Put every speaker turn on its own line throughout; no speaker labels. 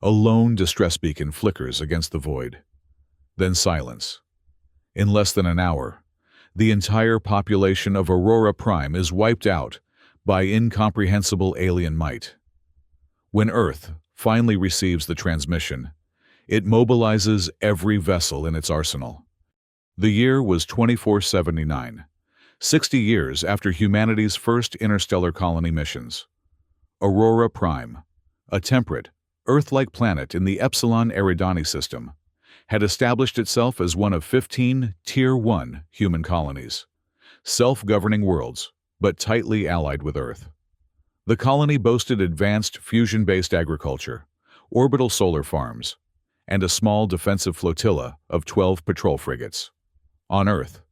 A lone distress beacon flickers against the void. Then silence. In less than an hour, the entire population of Aurora Prime is wiped out by incomprehensible alien might. When Earth finally receives the transmission, it mobilizes every vessel in its arsenal. The year was 2479, 60 years after humanity's first interstellar colony missions. Aurora Prime, a temperate, Earth-like planet in the Epsilon Eridani system, had established itself as one of 15 Tier 1 human colonies, self-governing worlds, but tightly allied with Earth. The colony boasted advanced fusion-based agriculture, orbital solar farms, and a small defensive flotilla of 12 patrol frigates. On Earth,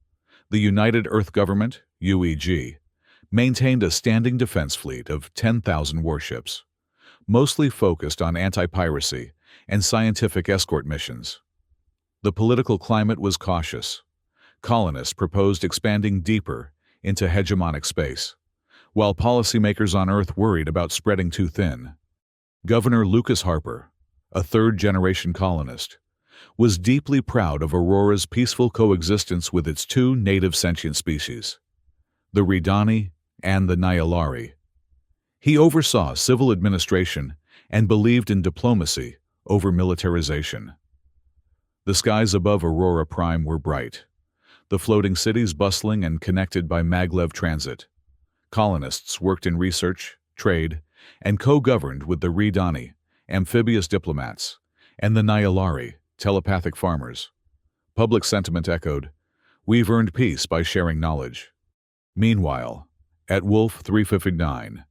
the United Earth Government, UEG, maintained a standing defense fleet of 10,000 warships, mostly focused on anti-piracy and scientific escort missions. The political climate was cautious. Colonists proposed expanding deeper into hegemonic space, while policymakers on Earth worried about spreading too thin. Governor Lucas Harper, a third-generation colonist, was deeply proud of Aurora's peaceful coexistence with its two native sentient species, the Ridani and the Nyalari. He oversaw civil administration and believed in diplomacy over militarization. The skies above Aurora Prime were bright, the floating cities bustling and connected by maglev transit. Colonists worked in research, trade, and co-governed with the Ridani, amphibious diplomats, and the Nyalari, telepathic farmers. Public sentiment echoed, "We've earned peace by sharing knowledge." Meanwhile, at Wolf 359,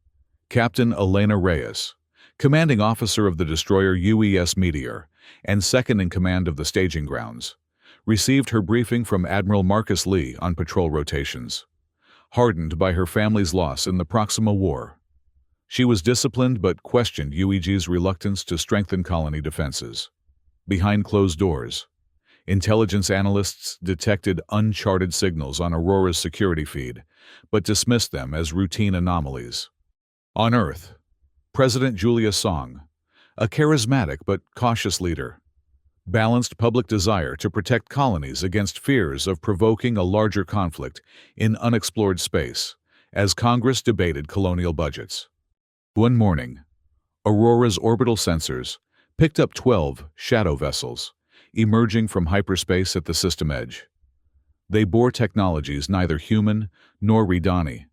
Captain Elena Reyes, commanding officer of the destroyer UES Meteor and second in command of the staging grounds, received her briefing from Admiral Marcus Lee on patrol rotations. Hardened by her family's loss in the Proxima War, she was disciplined but questioned UEG's reluctance to strengthen colony defenses. Behind closed doors, intelligence analysts detected uncharted signals on Aurora's security feed, but dismissed them as routine anomalies. On Earth, President Julia Song, a charismatic but cautious leader, balanced public desire to protect colonies against fears of provoking a larger conflict in unexplored space as Congress debated colonial budgets. One morning, Aurora's orbital sensors picked up 12 shadow vessels emerging from hyperspace at the system edge. They bore technologies neither human nor Ridani.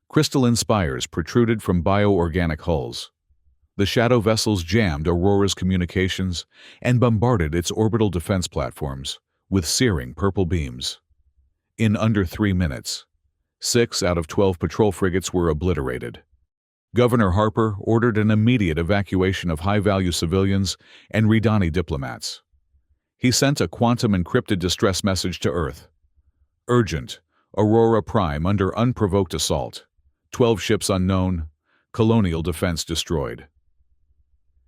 Crystalline spires protruded from bioorganic hulls. The shadow vessels jammed Aurora's communications and bombarded its orbital defense platforms with searing purple beams. In under 3 minutes, 6 out of 12 patrol frigates were obliterated. Governor Harper ordered an immediate evacuation of high-value civilians and Ridani diplomats. He sent a quantum-encrypted distress message to Earth. Urgent, Aurora Prime under unprovoked assault. 12 ships unknown, colonial defense destroyed.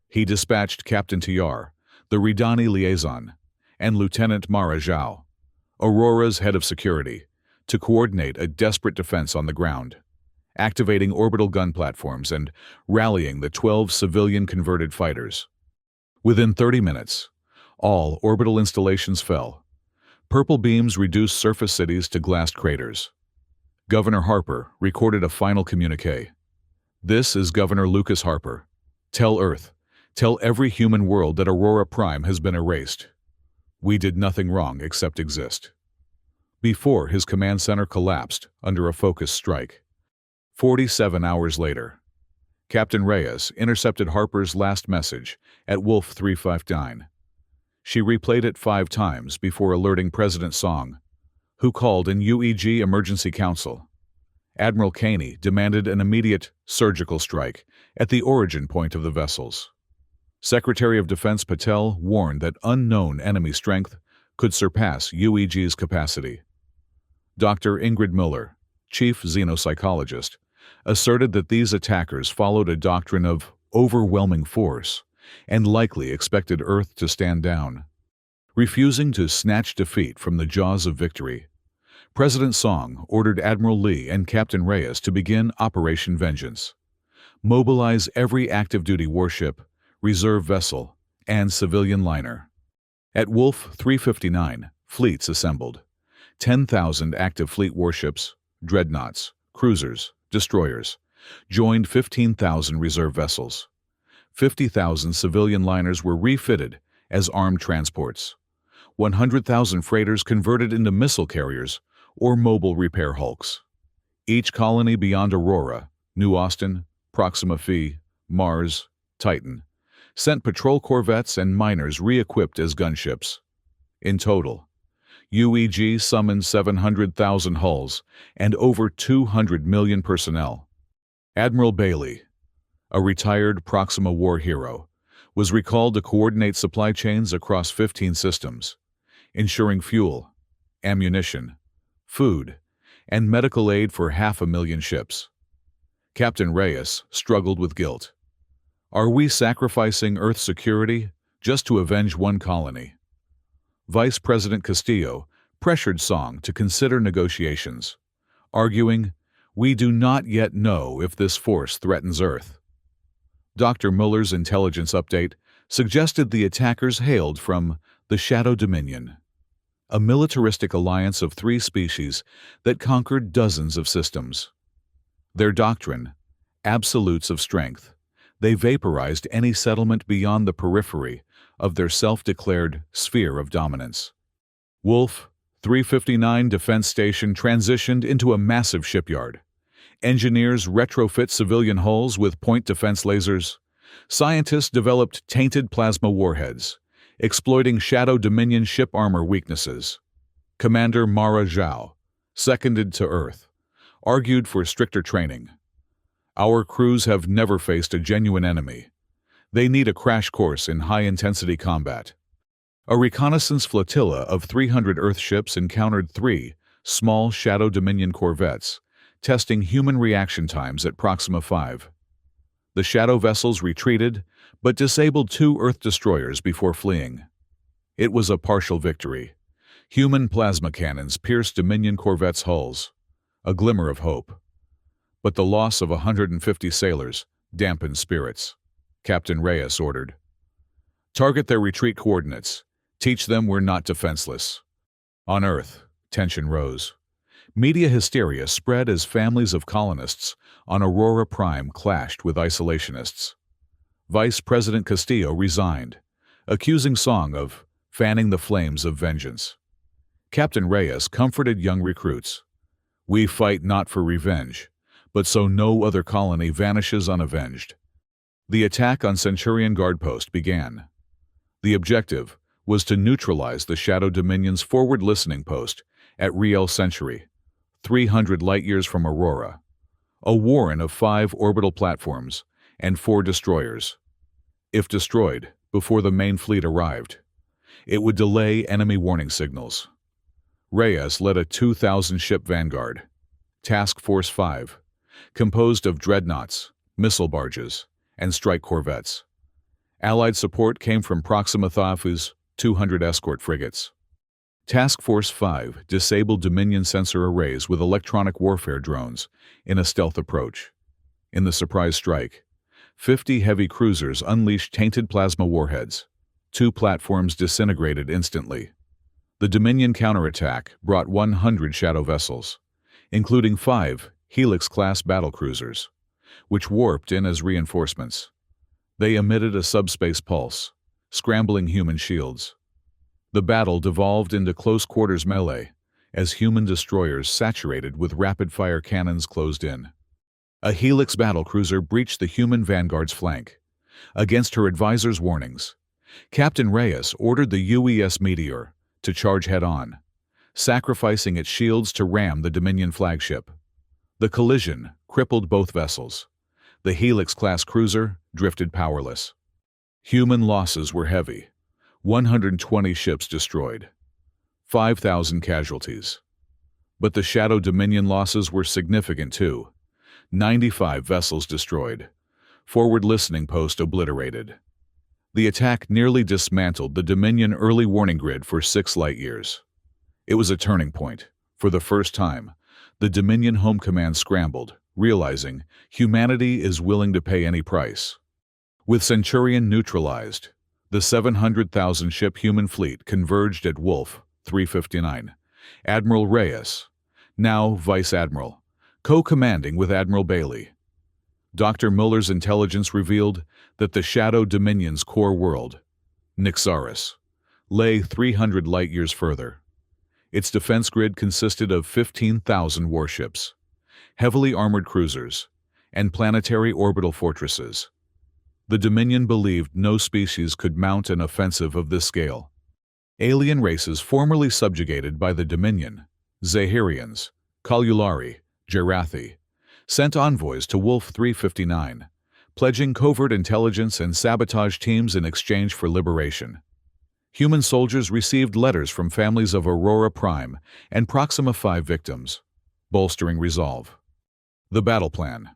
He dispatched Captain Tiyar, the Ridani liaison, and Lieutenant Mara Zhao, Aurora's head of security, to coordinate a desperate defense on the ground, activating orbital gun platforms and rallying the 12 civilian-converted fighters. Within 30 minutes, all orbital installations fell. Purple beams reduced surface cities to glassed craters. Governor Harper recorded a final communique. "This is Governor Lucas Harper. Tell Earth, tell every human world that Aurora Prime has been erased. We did nothing wrong except exist." Before his command center collapsed under a focused strike. 47 hours later, Captain Reyes intercepted Harper's last message at Wolf 359. She replayed it 5 times before alerting President Song, who called an UEG emergency council. Admiral Caney demanded an immediate surgical strike at the origin point of the vessels. Secretary of Defense Patel warned that unknown enemy strength could surpass UEG's capacity. Dr. Ingrid Miller, chief xenopsychologist, asserted that these attackers followed a doctrine of overwhelming force and likely expected Earth to stand down. Refusing to snatch defeat from the jaws of victory, President Song ordered Admiral Lee and Captain Reyes to begin Operation Vengeance. Mobilize every active-duty warship, reserve vessel, and civilian liner. At Wolf 359, fleets assembled. 10,000 active fleet warships, dreadnoughts, cruisers, destroyers, joined 15,000 reserve vessels. 50,000 civilian liners were refitted as armed transports. 100,000 freighters converted into missile carriers or mobile repair hulks. Each colony beyond Aurora, New Austin, Proxima Phi, Mars, Titan, sent patrol corvettes and miners re-equipped as gunships. In total, UEG summoned 700,000 hulls and over 200 million personnel. Admiral Bailey, a retired Proxima War hero, was recalled to coordinate supply chains across 15 systems, ensuring fuel, ammunition, food, and medical aid for 500,000 ships. Captain Reyes struggled with guilt. Are we sacrificing Earth's security just to avenge one colony? Vice President Castillo pressured Song to consider negotiations, arguing, "We do not yet know if this force threatens Earth." Dr. Muller's intelligence update suggested the attackers hailed from the Shadow Dominion, a militaristic alliance of 3 species that conquered dozens of systems. Their doctrine, absolutes of strength, they vaporized any settlement beyond the periphery of their self-declared sphere of dominance. Wolf 359 Defense Station transitioned into a massive shipyard. Engineers retrofit civilian hulls with point defense lasers. Scientists developed tainted plasma warheads, exploiting Shadow Dominion ship armor weaknesses. Commander Mara Zhao, seconded to Earth, argued for stricter training. Our crews have never faced a genuine enemy. They need a crash course in high-intensity combat. A reconnaissance flotilla of 300 Earth ships encountered 3 small Shadow Dominion corvettes, testing human reaction times at Proxima 5. The Shadow vessels retreated, but disabled 2 Earth destroyers before fleeing. It was a partial victory. Human plasma cannons pierced Dominion corvettes' hulls, a glimmer of hope. But the loss of 150 sailors dampened spirits. Captain Reyes ordered, "Target their retreat coordinates. Teach them we're not defenseless." On Earth, tension rose. Media hysteria spread as families of colonists on Aurora Prime clashed with isolationists. Vice President Castillo resigned, accusing Song of fanning the flames of vengeance. Captain Reyes comforted young recruits. "We fight not for revenge, but so no other colony vanishes unavenged." The attack on Centurion Guard Post began. The objective was to neutralize the Shadow Dominion's forward listening post at Riel Century, 300 light-years from Aurora, a warren of 5 orbital platforms and 4 destroyers. If destroyed before the main fleet arrived, it would delay enemy warning signals. Reyes led a 2,000-ship vanguard, Task Force 5, composed of dreadnoughts, missile barges, and strike corvettes. Allied support came from Proxima Thifu's 200 escort frigates. Task Force 5 disabled Dominion sensor arrays with electronic warfare drones in a stealth approach. In the surprise strike, 50 heavy cruisers unleashed tainted plasma warheads. 2 platforms disintegrated instantly. The Dominion counterattack brought 100 Shadow vessels, including 5 Helix-class battlecruisers, which warped in as reinforcements. They emitted a subspace pulse, scrambling human shields. The battle devolved into close-quarters melee as human destroyers saturated with rapid-fire cannons closed in. A Helix battlecruiser breached the human vanguard's flank. Against her advisor's warnings, Captain Reyes ordered the UES Meteor to charge head-on, sacrificing its shields to ram the Dominion flagship. The collision crippled both vessels. The Helix-class cruiser drifted powerless. Human losses were heavy. 120 ships destroyed. 5,000 casualties. But the Shadow Dominion losses were significant too. 95 vessels destroyed. Forward listening post obliterated. The attack nearly dismantled the Dominion early warning grid for 6 light-years. It was a turning point. For the first time, the Dominion Home Command scrambled, realizing humanity is willing to pay any price. With Centurion neutralized, The 700,000-ship human fleet converged at Wolf 359. Admiral Reyes, now Vice Admiral, co-commanding with Admiral Bailey. Dr. Muller's intelligence revealed that the Shadow Dominion's core world, Nyxaris, lay 300 light-years further. Its defense grid consisted of 15,000 warships, heavily armored cruisers, and planetary orbital fortresses. The Dominion believed no species could mount an offensive of this scale. Alien races formerly subjugated by the Dominion, Zahirians, Kalulari, Jarathi, sent envoys to Wolf 359, pledging covert intelligence and sabotage teams in exchange for liberation. Human soldiers received letters from families of Aurora Prime and Proxima 5 victims, bolstering resolve. The battle plan.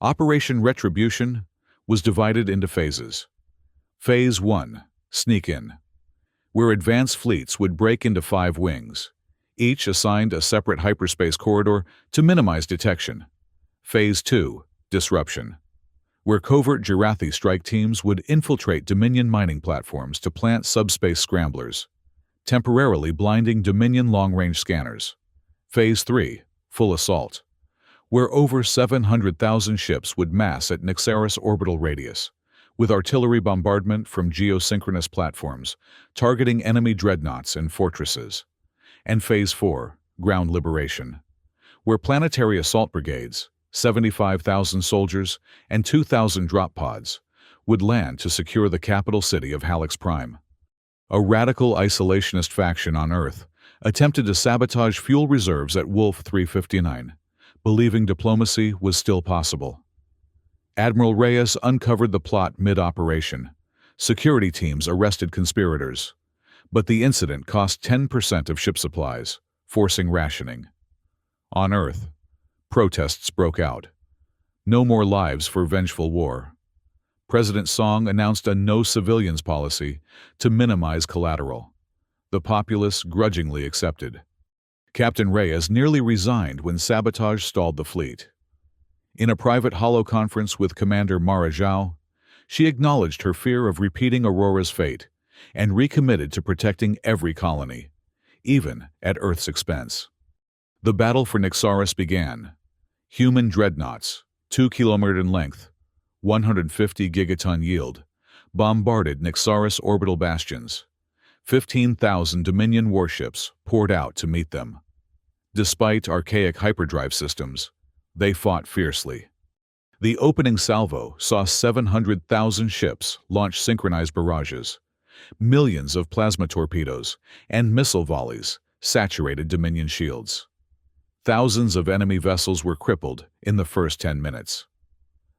Operation Retribution was divided into phases. Phase 1, Sneak In, where advance fleets would break into 5 wings, each assigned a separate hyperspace corridor to minimize detection. Phase 2, Disruption, where covert Jarathi strike teams would infiltrate Dominion mining platforms to plant subspace scramblers, temporarily blinding Dominion long-range scanners. Phase 3, Full Assault, where over 700,000 ships would mass at Nyxaris orbital radius, with artillery bombardment from geosynchronous platforms targeting enemy dreadnoughts and fortresses. And Phase 4, Ground Liberation, where planetary assault brigades, 75,000 soldiers, and 2,000 drop pods would land to secure the capital city of Halix Prime. A radical isolationist faction on Earth attempted to sabotage fuel reserves at Wolf 359, believing diplomacy was still possible. Admiral Reyes uncovered the plot mid-operation. Security teams arrested conspirators, but the incident cost 10% of ship supplies, forcing rationing. On Earth, protests broke out. No more lives for vengeful war. President Song announced a no-civilians policy to minimize collateral. The populace grudgingly accepted. Captain Reyes nearly resigned when sabotage stalled the fleet. In a private holo-conference with Commander Mara Zhao, she acknowledged her fear of repeating Aurora's fate and recommitted to protecting every colony, even at Earth's expense. The battle for Nyxaris began. Human dreadnoughts, 2 kilometers in length, 150 gigaton yield, bombarded Nyxaris orbital bastions. 15,000 Dominion warships poured out to meet them. Despite archaic hyperdrive systems, they fought fiercely. The opening salvo saw 700,000 ships launch synchronized barrages. Millions of plasma torpedoes and missile volleys saturated Dominion shields. Thousands of enemy vessels were crippled in the first 10 minutes.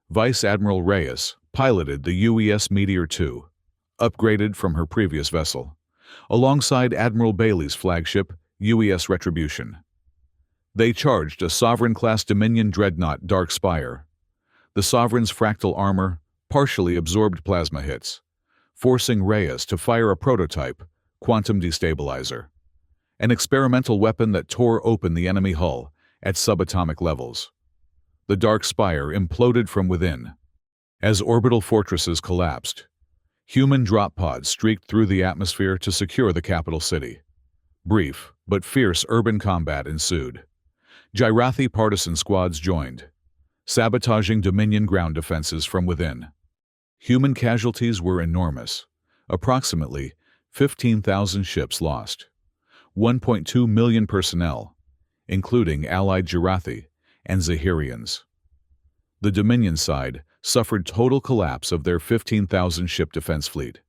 Vice Admiral Reyes piloted the UES Meteor II, upgraded from her previous vessel, alongside Admiral Bailey's flagship, UES Retribution. They charged a Sovereign-class Dominion dreadnought Dark Spire. The Sovereign's fractal armor partially absorbed plasma hits, forcing Reyes to fire a prototype, Quantum Destabilizer, an experimental weapon that tore open the enemy hull at subatomic levels. The Dark Spire imploded from within. As orbital fortresses collapsed, human drop pods streaked through the atmosphere to secure the capital city. Brief but fierce urban combat ensued. Jarathi partisan squads joined, sabotaging Dominion ground defenses from within. Human casualties were enormous, approximately 15,000 ships lost, 1.2 million personnel, including allied Jarathi and Zahirians. The Dominion side suffered total collapse of their 15,000-ship defense fleet.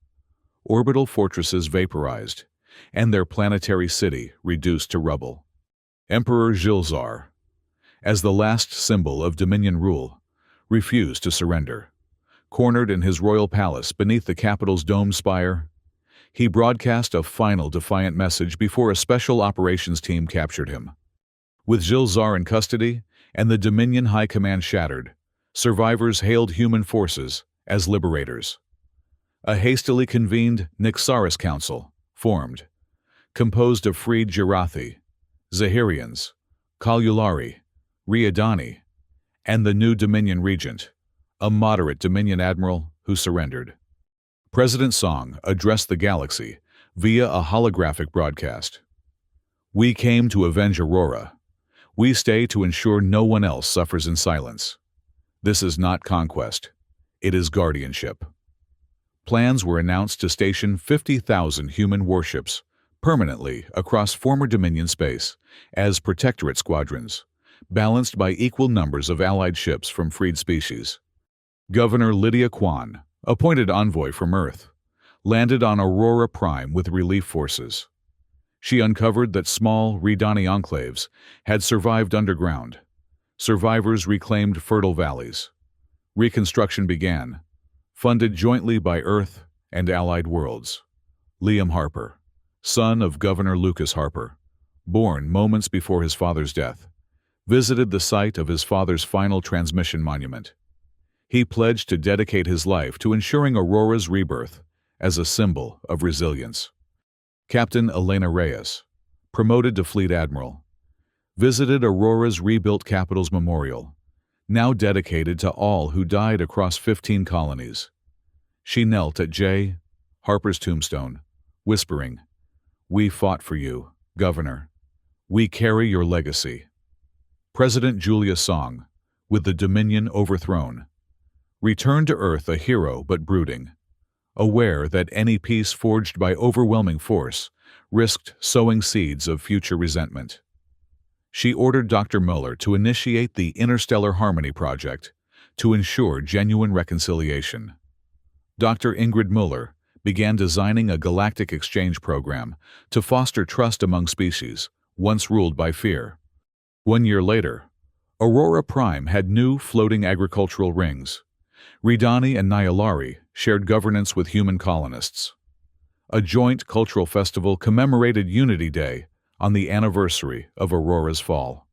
Orbital fortresses vaporized, and their planetary city reduced to rubble. Emperor Zhilzar, as the last symbol of Dominion rule, refused to surrender. Cornered in his royal palace beneath the capital's domed spire, he broadcast a final defiant message before a special operations team captured him. With Zhilzar in custody and the Dominion High Command shattered, survivors hailed human forces as liberators. A hastily convened Nyxaris Council formed, composed of freed Jarathi, Zahirians, Kalulari, Riadani, and the new Dominion regent, a moderate Dominion admiral who surrendered. President Song addressed the galaxy via a holographic broadcast. "We came to avenge Aurora. We stay to ensure no one else suffers in silence. This is not conquest. It is guardianship." Plans were announced to station 50,000 human warships permanently across former Dominion space as protectorate squadrons, balanced by equal numbers of allied ships from freed species. Governor Lydia Kwan, appointed envoy from Earth, landed on Aurora Prime with relief forces. She uncovered that small Ridani enclaves had survived underground. Survivors reclaimed fertile valleys. Reconstruction began, funded jointly by Earth and allied worlds. Liam Harper, son of Governor Lucas Harper, born moments before his father's death, visited the site of his father's final transmission monument. He pledged to dedicate his life to ensuring Aurora's rebirth as a symbol of resilience. Captain Elena Reyes, promoted to Fleet Admiral, visited Aurora's rebuilt capital's memorial, now dedicated to all who died across 15 colonies. She knelt at J. Harper's tombstone, whispering, "We fought for you, Governor. We carry your legacy." President Julia Song, with the Dominion overthrown, returned to Earth a hero but brooding, aware that any peace forged by overwhelming force risked sowing seeds of future resentment. She ordered Dr. Muller to initiate the Interstellar Harmony Project to ensure genuine reconciliation. Dr. Ingrid Muller began designing a galactic exchange program to foster trust among species once ruled by fear. 1 year later, Aurora Prime had new floating agricultural rings. Ridani and Nyalari shared governance with human colonists. A joint cultural festival commemorated Unity Day on the anniversary of Aurora's fall.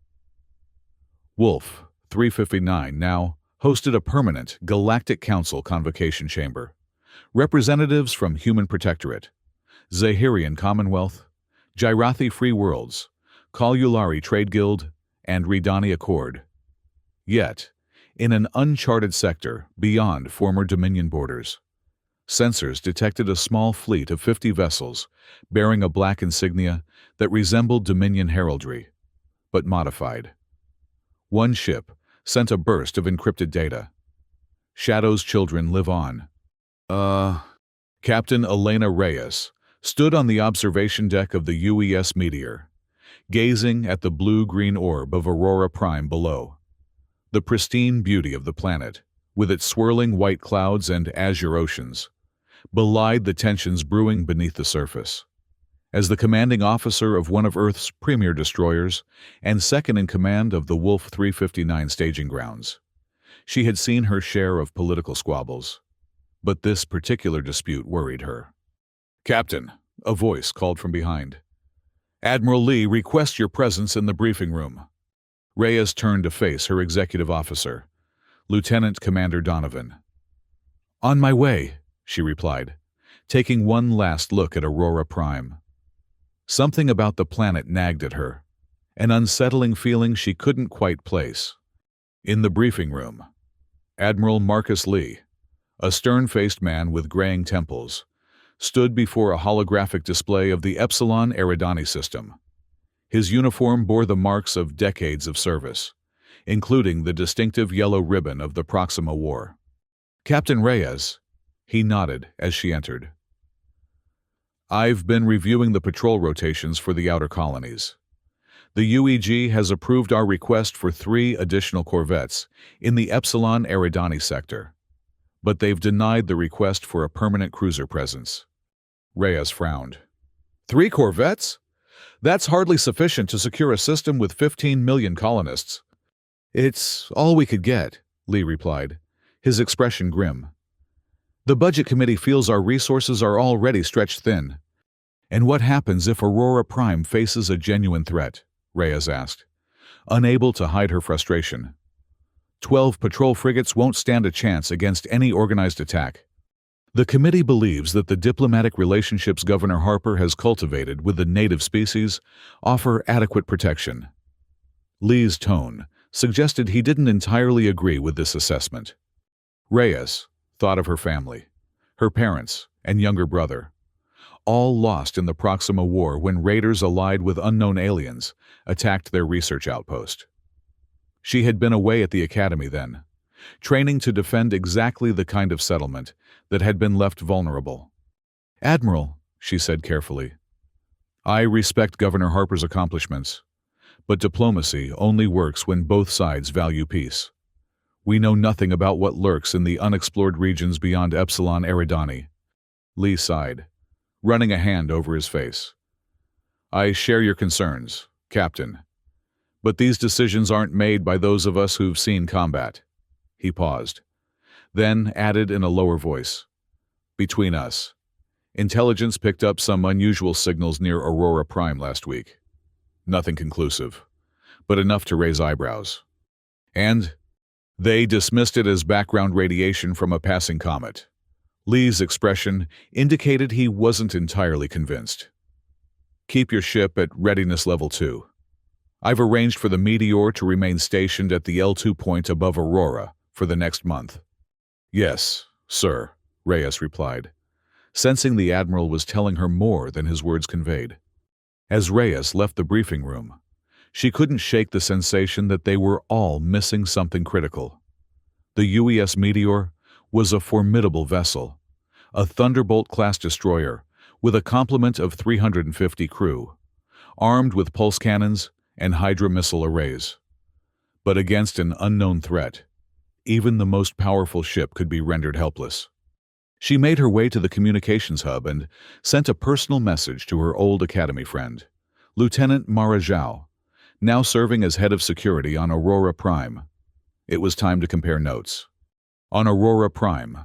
Wolf 359 now hosted a permanent Galactic Council convocation chamber. Representatives from Human Protectorate, Zahirian Commonwealth, Gyrathi Free Worlds, Kalyulari Trade Guild, and Ridani Accord. Yet, in an uncharted sector beyond former Dominion borders, sensors detected a small fleet of 50 vessels bearing a black insignia that resembled Dominion heraldry, but modified. One ship sent a burst of encrypted data. Shadow's children live on. Captain Elena Reyes stood on the observation deck of the UES Meteor, gazing at the blue-green orb of Aurora Prime below. The pristine beauty of the planet, with its swirling white clouds and azure oceans, belied the tensions brewing beneath the surface. As the commanding officer of one of Earth's premier destroyers and second in command of the Wolf 359 staging grounds, she had seen her share of political squabbles. But this particular dispute worried her. "Captain," a voice called from behind. "Admiral Lee requests your presence in the briefing room." Reyes turned to face her executive officer, Lieutenant Commander Donovan. "On my way," she replied, taking one last look at Aurora Prime. Something about the planet nagged at her, an unsettling feeling she couldn't quite place. In the briefing room, Admiral Marcus Lee, a stern-faced man with graying temples, stood before a holographic display of the Epsilon Eridani system. His uniform bore the marks of decades of service, including the distinctive yellow ribbon of the Proxima War. "Captain Reyes," he nodded as she entered. "I've been reviewing the patrol rotations for the outer colonies. The UEG has approved our request for 3 additional corvettes in the Epsilon Eridani sector, but they've denied the request for a permanent cruiser presence." Reyes frowned. 3 corvettes? That's hardly sufficient to secure a system with 15 million colonists. "It's all we could get," Lee replied, his expression grim. "The Budget Committee feels our resources are already stretched thin." "And what happens if Aurora Prime faces a genuine threat?" Reyes asked, unable to hide her frustration. 12 patrol frigates won't stand a chance against any organized attack. The committee believes that the diplomatic relationships Governor Harper has cultivated with the native species offer adequate protection. Lee's tone suggested he didn't entirely agree with this assessment. Reyes thought of her family, her parents, and younger brother, all lost in the Proxima War when raiders allied with unknown aliens attacked their research outpost. She had been away at the academy then, training to defend exactly the kind of settlement that had been left vulnerable. "Admiral," she said carefully, "I respect Governor Harper's accomplishments, but diplomacy only works when both sides value peace. We know nothing about what lurks in the unexplored regions beyond Epsilon Eridani." Lee sighed, running a hand over his face. "I share your concerns, Captain, but these decisions aren't made by those of us who've seen combat." He paused, then added in a lower voice, "Between us, intelligence picked up some unusual signals near Aurora Prime last week. Nothing conclusive, but enough to raise eyebrows. And they dismissed it as background radiation from a passing comet." Lee's expression indicated he wasn't entirely convinced. "Keep your ship at readiness level 2. I've arranged for the Meteor to remain stationed at the L2 point above Aurora for the next month." "Yes, sir," Reyes replied, sensing the Admiral was telling her more than his words conveyed. As Reyes left the briefing room, she couldn't shake the sensation that they were all missing something critical. The UES Meteor was a formidable vessel, a Thunderbolt-class destroyer with a complement of 350 crew, armed with pulse cannons and Hydra missile arrays. But against an unknown threat, even the most powerful ship could be rendered helpless. She made her way to the communications hub and sent a personal message to her old academy friend, Lieutenant Mara Zhao, now serving as head of security on Aurora Prime. It was time to compare notes. On Aurora Prime,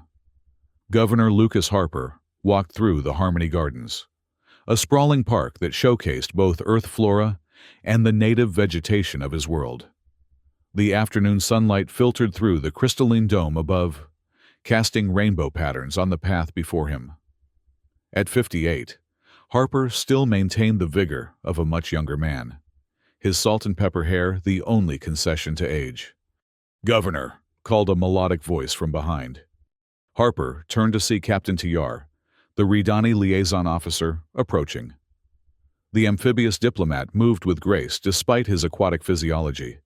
Governor Lucas Harper walked through the Harmony Gardens, a sprawling park that showcased both Earth flora and the native vegetation of his world. The afternoon sunlight filtered through the crystalline dome above, casting rainbow patterns on the path before him. At 58, Harper still maintained the vigor of a much younger man, his salt and pepper hair the only concession to age. "Governor," called a melodic voice from behind. Harper turned to see Captain Tiyar, the Ridani liaison officer, approaching. The amphibious diplomat moved with grace despite his aquatic physiology,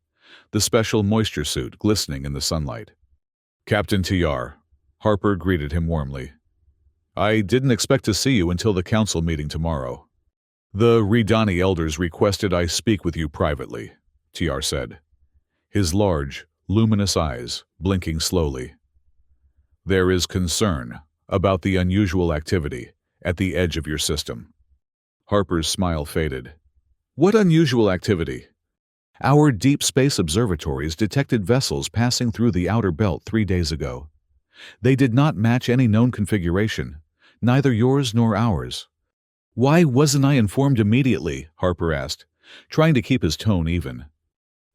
the special moisture suit glistening in the sunlight. "Captain Tiyar," Harper greeted him warmly. "I didn't expect to see you until the council meeting tomorrow. The Ridani elders requested I speak with you privately," Tiyar said, his large, luminous eyes blinking slowly. "There is concern about the unusual activity at the edge of your system." Harper's smile faded. "What unusual activity?" "Our deep space observatories detected vessels passing through the outer belt 3 days ago. They did not match any known configuration, neither yours nor ours." "Why wasn't I informed immediately?" Harper asked, trying to keep his tone even.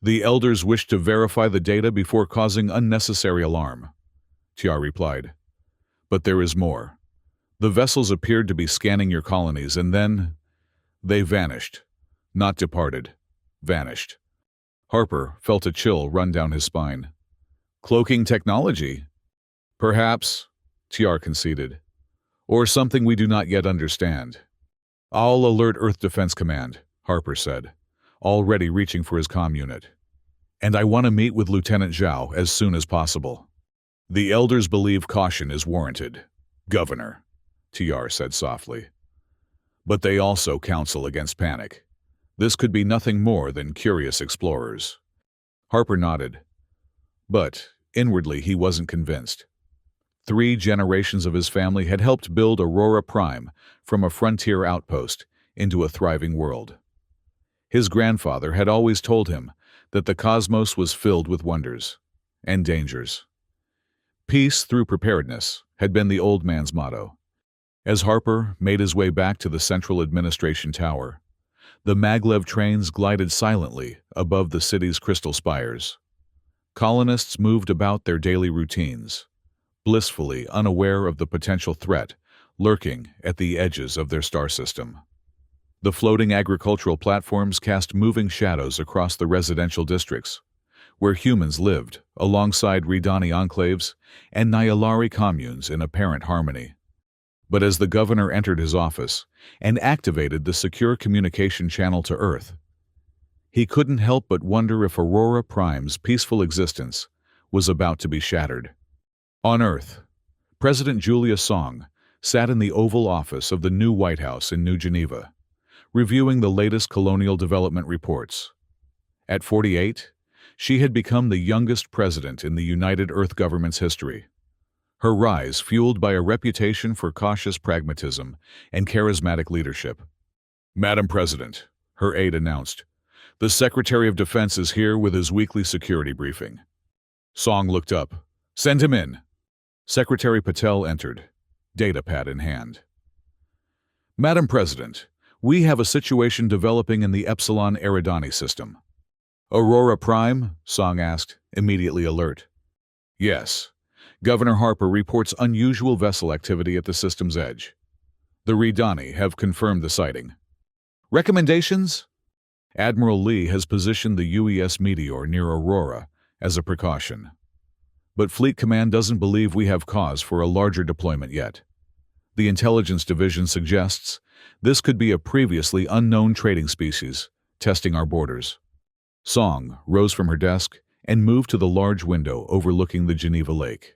"The elders wished to verify the data before causing unnecessary alarm," Tiyar replied. "But there is more. The vessels appeared to be scanning your colonies, and then they vanished. Not departed. Vanished." Harper felt a chill run down his spine. "Cloaking technology?" "Perhaps," Tiyar conceded. "Or something we do not yet understand." "I'll alert Earth Defense Command," Harper said, already reaching for his comm unit. "And I want to meet with Lieutenant Zhao as soon as possible." "The elders believe caution is warranted, Governor," Tiyar said softly. "But they also counsel against panic. This could be nothing more than curious explorers." Harper nodded. But inwardly he wasn't convinced. 3 generations of his family had helped build Aurora Prime from a frontier outpost into a thriving world. His grandfather had always told him that the cosmos was filled with wonders and dangers. Peace through preparedness had been the old man's motto. As Harper made his way back to the Central Administration Tower, the maglev trains glided silently above the city's crystal spires. Colonists moved about their daily routines, blissfully unaware of the potential threat lurking at the edges of their star system. The floating agricultural platforms cast moving shadows across the residential districts, where humans lived alongside Ridani enclaves and Nyalari communes in apparent harmony. But as the governor entered his office and activated the secure communication channel to Earth, he couldn't help but wonder if Aurora Prime's peaceful existence was about to be shattered. On Earth, President Julia Song sat in the Oval Office of the new White House in New Geneva, reviewing the latest colonial development reports. At 48, she had become the youngest president in the United Earth government's history. Her rise fueled by a reputation for cautious pragmatism and charismatic leadership. "Madam President," her aide announced, "the Secretary of Defense is here with his weekly security briefing." Song looked up. "Send him in." Secretary Patel entered, datapad in hand. "Madam President, we have a situation developing in the Epsilon Eridani system." "Aurora Prime?" Song asked, immediately alert. "Yes. Governor Harper reports unusual vessel activity at the system's edge. The Eridani have confirmed the sighting." "Recommendations?" "Admiral Lee has positioned the UES Meteor near Aurora as a precaution. But Fleet Command doesn't believe we have cause for a larger deployment yet. The Intelligence Division suggests this could be a previously unknown trading species testing our borders." Song rose from her desk and moved to the large window overlooking the Geneva Lake.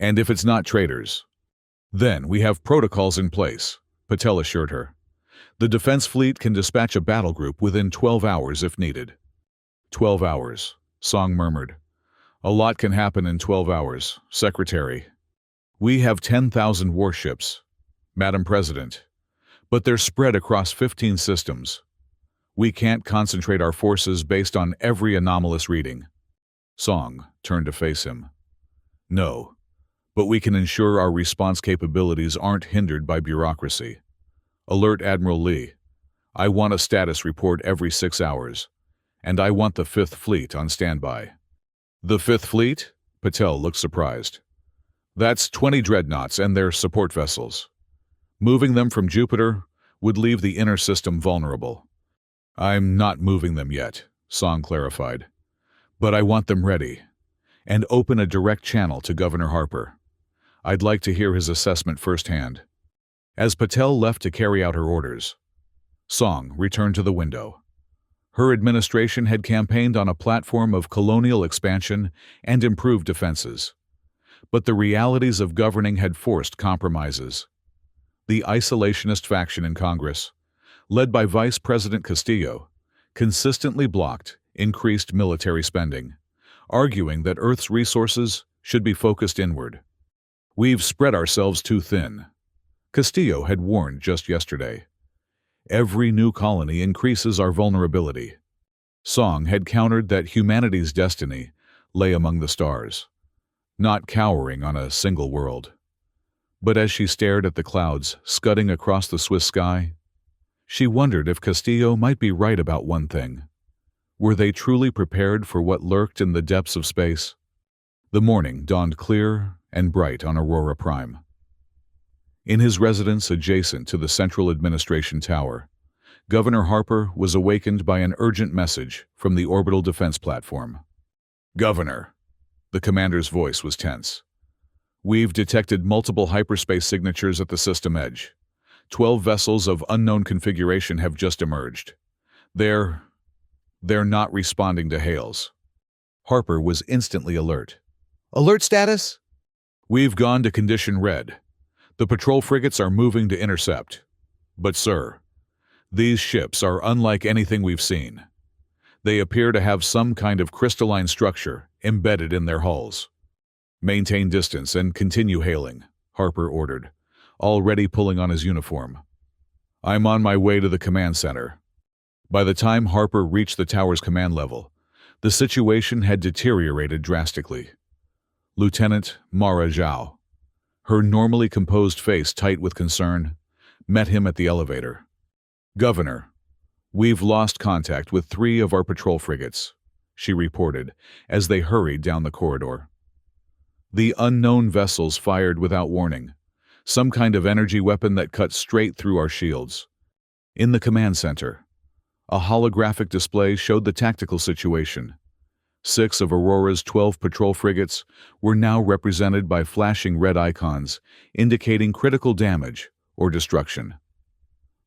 "And if it's not traders?" "Then we have protocols in place," Patel assured her. "The Defense Fleet can dispatch a battle group within 12 hours if needed." 12 hours, Song murmured. "A lot can happen in 12 hours, Secretary." "We have 10,000 warships, Madam President, but they're spread across 15 systems. We can't concentrate our forces based on every anomalous reading." Song turned to face him. "No, but we can ensure our response capabilities aren't hindered by bureaucracy. Alert Admiral Lee. I want a status report every 6 hours, and I want the 5th Fleet on standby." "The 5th Fleet?" Patel looked surprised. "That's 20 dreadnoughts and their support vessels. Moving them from Jupiter would leave the inner system vulnerable." "I'm not moving them yet," Song clarified. "But I want them ready, and open a direct channel to Governor Harper. I'd like to hear his assessment firsthand." As Patel left to carry out her orders, Song returned to the window. Her administration had campaigned on a platform of colonial expansion and improved defenses. But the realities of governing had forced compromises. The isolationist faction in Congress, led by Vice President Castillo, consistently blocked increased military spending, arguing that Earth's resources should be focused inward. "We've spread ourselves too thin," Castillo had warned just yesterday. "Every new colony increases our vulnerability." Song had countered that humanity's destiny lay among the stars, not cowering on a single world. But as she stared at the clouds scudding across the Swiss sky, she wondered if Castillo might be right about one thing. Were they truly prepared for what lurked in the depths of space? The morning dawned clear and bright on Aurora Prime. In his residence adjacent to the Central Administration Tower, Governor Harper was awakened by an urgent message from the orbital defense platform. "Governor," the commander's voice was tense. "We've detected multiple hyperspace signatures at the system edge. 12 vessels of unknown configuration have just emerged. They're not responding to hails." Harper was instantly alert. "Alert status?" "We've gone to condition red. The patrol frigates are moving to intercept. But, sir, these ships are unlike anything we've seen. They appear to have some kind of crystalline structure embedded in their hulls." "Maintain distance and continue hailing," Harper ordered, already pulling on his uniform. "I'm on my way to the command center." By the time Harper reached the tower's command level, the situation had deteriorated drastically. Lieutenant Mara Zhao, her normally composed face tight with concern, met him at the elevator. "Governor, we've lost contact with 3 of our patrol frigates," she reported as they hurried down the corridor. "The unknown vessels fired without warning, some kind of energy weapon that cut straight through our shields." In the command center, a holographic display showed the tactical situation. 6 of Aurora's 12 patrol frigates were now represented by flashing red icons indicating critical damage or destruction.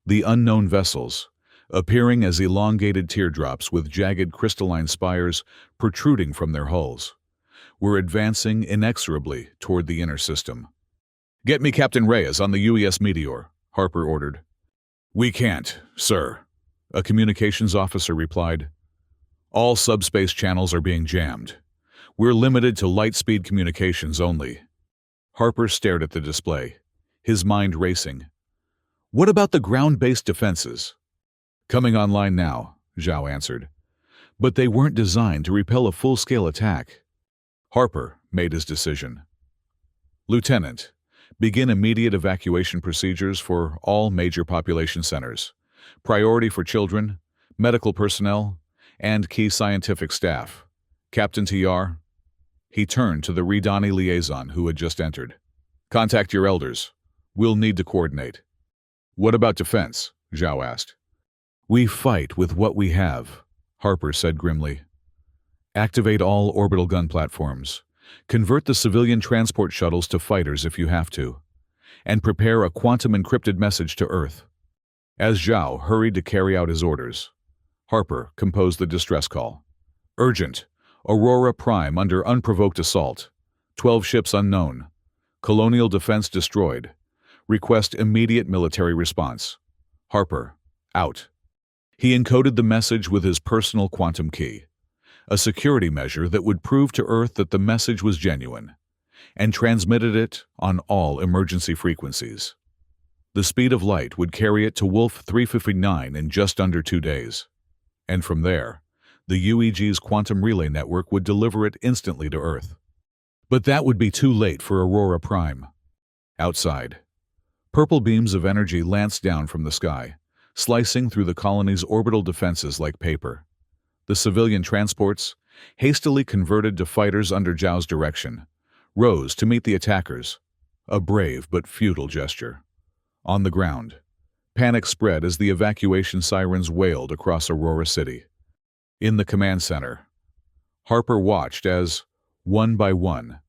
The unknown vessels, appearing as elongated teardrops with jagged crystalline spires protruding from their hulls, were advancing inexorably toward the inner system. "Get me Captain Reyes on the UES Meteor," Harper ordered. "We can't, sir," a communications officer replied. "All subspace channels are being jammed. We're limited to light-speed communications only." Harper stared at the display, his mind racing. "What about the ground-based defenses?" "Coming online now," Zhao answered. "But they weren't designed to repel a full-scale attack." Harper made his decision. "Lieutenant, begin immediate evacuation procedures for all major population centers. Priority for children, medical personnel, and key scientific staff. Captain TR." He turned to the Ridani liaison who had just entered. "Contact your elders. We'll need to coordinate." "What about defense?" Zhao asked. "We fight with what we have," Harper said grimly. "Activate all orbital gun platforms. Convert the civilian transport shuttles to fighters if you have to. And prepare a quantum-encrypted message to Earth." As Zhao hurried to carry out his orders, Harper composed the distress call. "Urgent. Aurora Prime under unprovoked assault. 12 ships unknown. Colonial defense destroyed. Request immediate military response. Harper, out." He encoded the message with his personal quantum key, a security measure that would prove to Earth that the message was genuine, and transmitted it on all emergency frequencies. The speed of light would carry it to Wolf 359 in just under 2 days. And from there, the UEG's quantum relay network would deliver it instantly to Earth. But that would be too late for Aurora Prime. Outside, purple beams of energy lanced down from the sky, slicing through the colony's orbital defenses like paper. The civilian transports, hastily converted to fighters under Zhao's direction, rose to meet the attackers, a brave but futile gesture. On the ground, panic spread as the evacuation sirens wailed across Aurora City. In the command center, Harper watched as, one by one,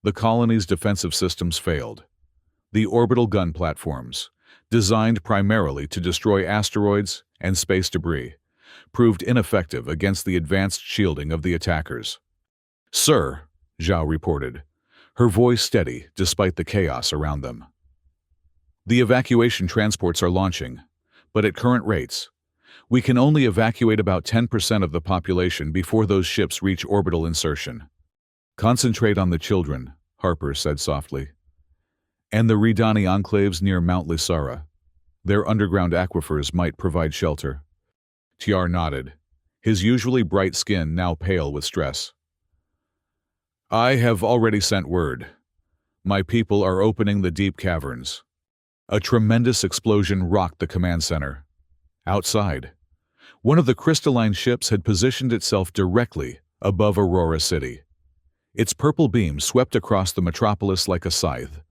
the colony's defensive systems failed. The orbital gun platforms, designed primarily to destroy asteroids and space debris, proved ineffective against the advanced shielding of the attackers. "Sir," Zhao reported, her voice steady despite the chaos around them. "The evacuation transports are launching, but at current rates, we can only evacuate about 10% of the population before those ships reach orbital insertion." "Concentrate on the children," Harper said softly. "And the Ridani enclaves near Mount Lysara. Their underground aquifers might provide shelter." TR nodded, his usually bright skin now pale with stress. "I have already sent word. My people are opening the deep caverns." A tremendous explosion rocked the command center. Outside, one of the crystalline ships had positioned itself directly above Aurora City. Its purple beam swept across the metropolis like a scythe,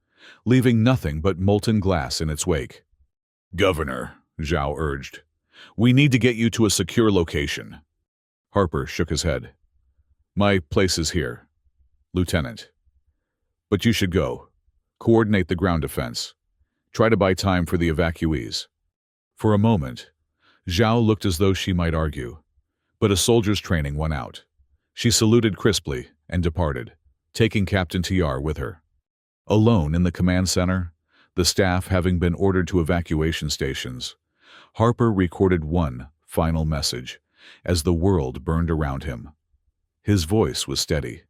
leaving nothing but molten glass in its wake. "Governor," Zhao urged, "we need to get you to a secure location." Harper shook his head. "My place is here, Lieutenant. But you should go. Coordinate the ground defense. Try to buy time for the evacuees." For a moment, Zhao looked as though she might argue, but a soldier's training won out. She saluted crisply and departed, taking Captain TR with her. Alone in the command center, the staff having been ordered to evacuation stations, Harper recorded one final message as the world burned around him. His voice was steady,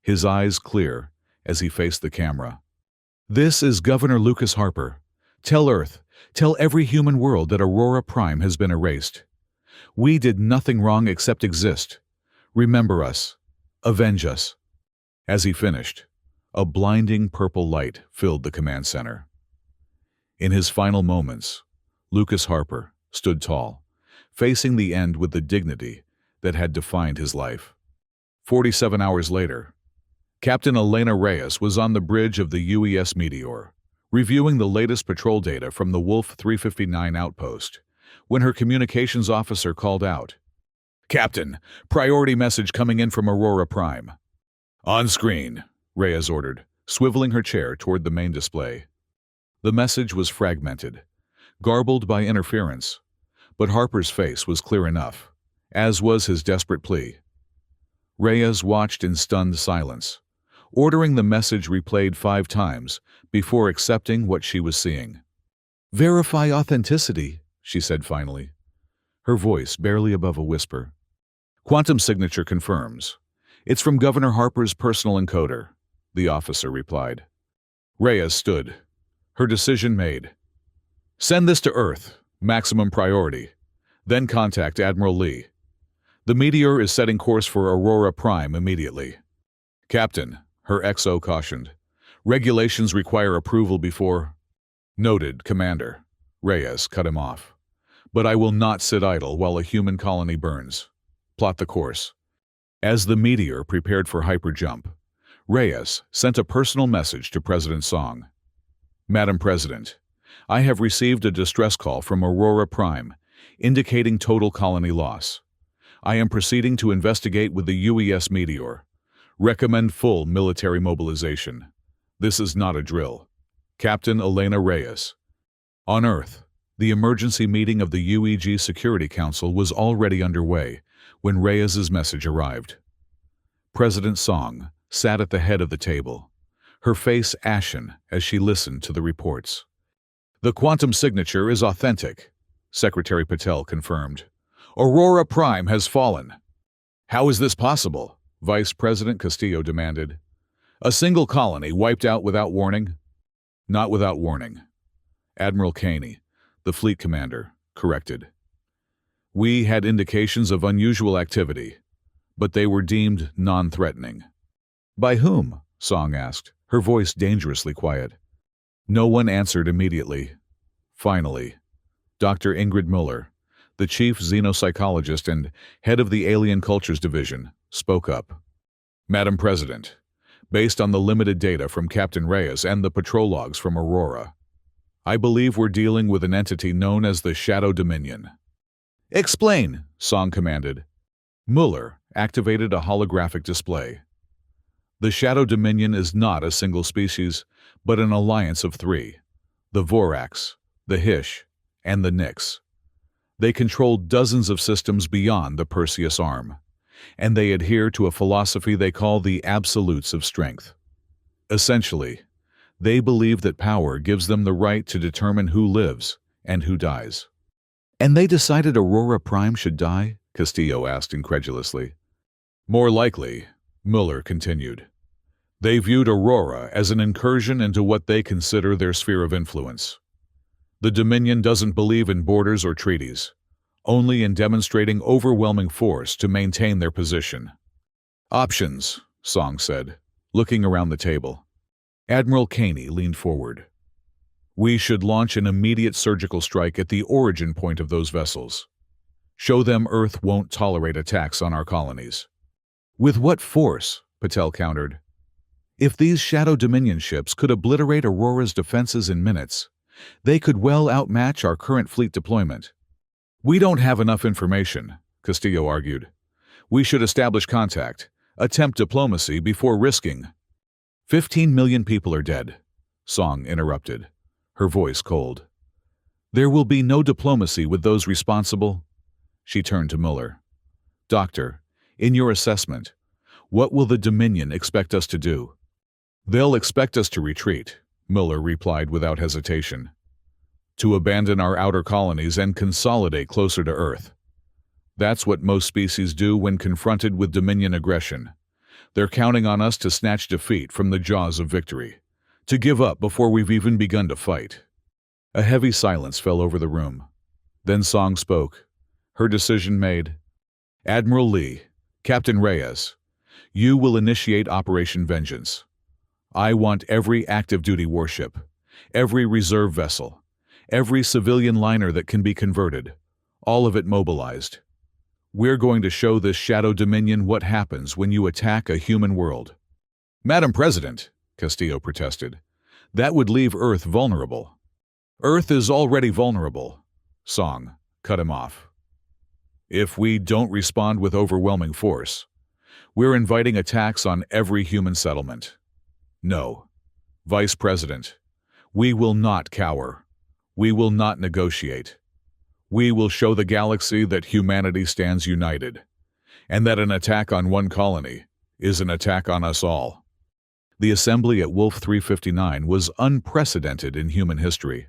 his eyes clear as he faced the camera. "This is Governor Lucas Harper. Tell Earth, tell every human world that Aurora Prime has been erased. We did nothing wrong except exist. Remember us. Avenge us." As he finished, a blinding purple light filled the command center. In his final moments, Lucas Harper stood tall, facing the end with the dignity that had defined his life. 47 hours later, Captain Elena Reyes was on the bridge of the UES Meteor, reviewing the latest patrol data from the Wolf 359 outpost, when her communications officer called out, Captain, priority message coming in from Aurora Prime. On screen, Reyes ordered, swiveling her chair toward the main display. The message was fragmented, garbled by interference, but Harper's face was clear enough, as was his desperate plea. Reyes watched in stunned silence, ordering the message replayed 5 times before accepting what she was seeing. "Verify authenticity," she said finally, her voice barely above a whisper. "Quantum signature confirms. It's from Governor Harper's personal encoder," the officer replied. Reyes stood, her decision made. "Send this to Earth, maximum priority. Then contact Admiral Lee. The meteor is setting course for Aurora Prime immediately." "Captain," her XO cautioned, "regulations require approval before—" "Noted, Commander," Reyes cut him off. "But I will not sit idle while a human colony burns. Plot the course." As the meteor prepared for hyperjump, Reyes sent a personal message to President Song. "Madam President, I have received a distress call from Aurora Prime indicating total colony loss. I am proceeding to investigate with the UES meteor. Recommend full military mobilization. This is not a drill. Captain Elena Reyes." On Earth, the emergency meeting of the UEG Security Council was already underway when Reyes's message arrived. President Song sat at the head of the table, her face ashen as she listened to the reports. "The quantum signature is authentic," Secretary Patel confirmed. "Aurora Prime has fallen." "How is this possible?" Vice President Castillo demanded. "A single colony wiped out without warning?" "Not without warning," Admiral Caney, the fleet commander, corrected. "We had indications of unusual activity, but they were deemed non-threatening." "By whom?" Song asked, her voice dangerously quiet. No one answered immediately. Finally, Dr. Ingrid Muller, the chief xenopsychologist and head of the Alien Cultures Division, spoke up. "Madam President, based on the limited data from Captain Reyes and the patrol logs from Aurora, I believe we're dealing with an entity known as the Shadow Dominion." "Explain," Song commanded. Muller activated a holographic display. "The Shadow Dominion is not a single species, but an alliance of 3, the Vorax, the Hish, and the Nyx. They control dozens of systems beyond the Perseus Arm, and they adhere to a philosophy they call the absolutes of strength. Essentially, they believe that power gives them the right to determine who lives and who dies." "And they decided Aurora Prime should die?" Castillo asked incredulously. "More likely," Muller continued. "They viewed Aurora as an incursion into what they consider their sphere of influence. The Dominion doesn't believe in borders or treaties, only in demonstrating overwhelming force to maintain their position." "Options," Song said, looking around the table. Admiral Caney leaned forward. "We should launch an immediate surgical strike at the origin point of those vessels. Show them Earth won't tolerate attacks on our colonies." "With what force?" Patel countered. "If these Shadow Dominion ships could obliterate Aurora's defenses in minutes, they could well outmatch our current fleet deployment." "We don't have enough information," Castillo argued. "We should establish contact, attempt diplomacy before risking—" "15 million people are dead," Song interrupted, her voice cold. "There will be no diplomacy with those responsible." She turned to Muller. "Doctor, in your assessment, what will the Dominion expect us to do?" "They'll expect us to retreat," Muller replied without hesitation. "To abandon our outer colonies and consolidate closer to Earth. That's what most species do when confronted with Dominion aggression. They're counting on us to snatch defeat from the jaws of victory, to give up before we've even begun to fight." A heavy silence fell over the room. Then Song spoke, her decision made. "Admiral Lee, Captain Reyes, you will initiate Operation Vengeance. I want every active-duty warship, every reserve vessel, every civilian liner that can be converted, all of it mobilized. We're going to show this Shadow Dominion what happens when you attack a human world." "Madam President," Castillo protested, "that would leave Earth vulnerable." "Earth is already vulnerable," Song cut him off. If we don't respond with overwhelming force, we're inviting attacks on every human settlement. No, Vice President, we will not cower. We will not negotiate. We will show the galaxy that humanity stands united, and that an attack on one colony is an attack on us all. The assembly at Wolf 359 was unprecedented in human history.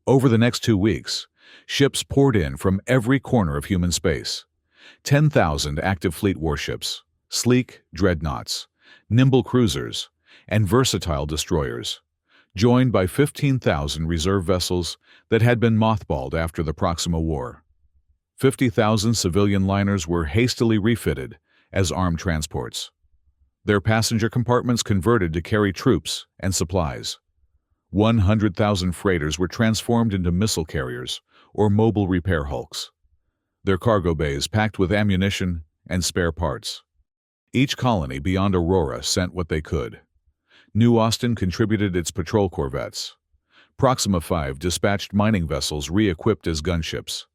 Over the next 2 weeks, ships poured in from every corner of human space. 10,000 active fleet warships, sleek dreadnoughts, nimble cruisers, and versatile destroyers, joined by 15,000 reserve vessels that had been mothballed after the Proxima War. 50,000 civilian liners were hastily refitted as armed transports. Their passenger compartments converted to carry troops and supplies. 100,000 freighters were transformed into missile carriers or mobile repair hulks, their cargo bays packed with ammunition and spare parts. Each colony beyond Aurora sent what they could. New Austin contributed its patrol corvettes. Proxima 5 dispatched mining vessels re-equipped as gunships.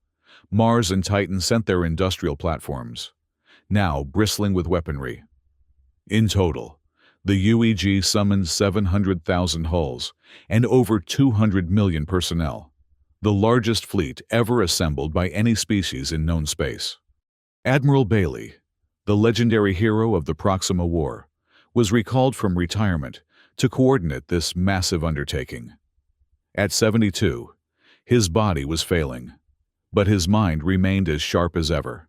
Mars and Titan sent their industrial platforms, now bristling with weaponry. In total, the UEG summoned 700,000 hulls and over 200 million personnel, the largest fleet ever assembled by any species in known space. Admiral Bailey, the legendary hero of the Proxima War, was recalled from retirement to coordinate this massive undertaking. At 72, his body was failing, but his mind remained as sharp as ever.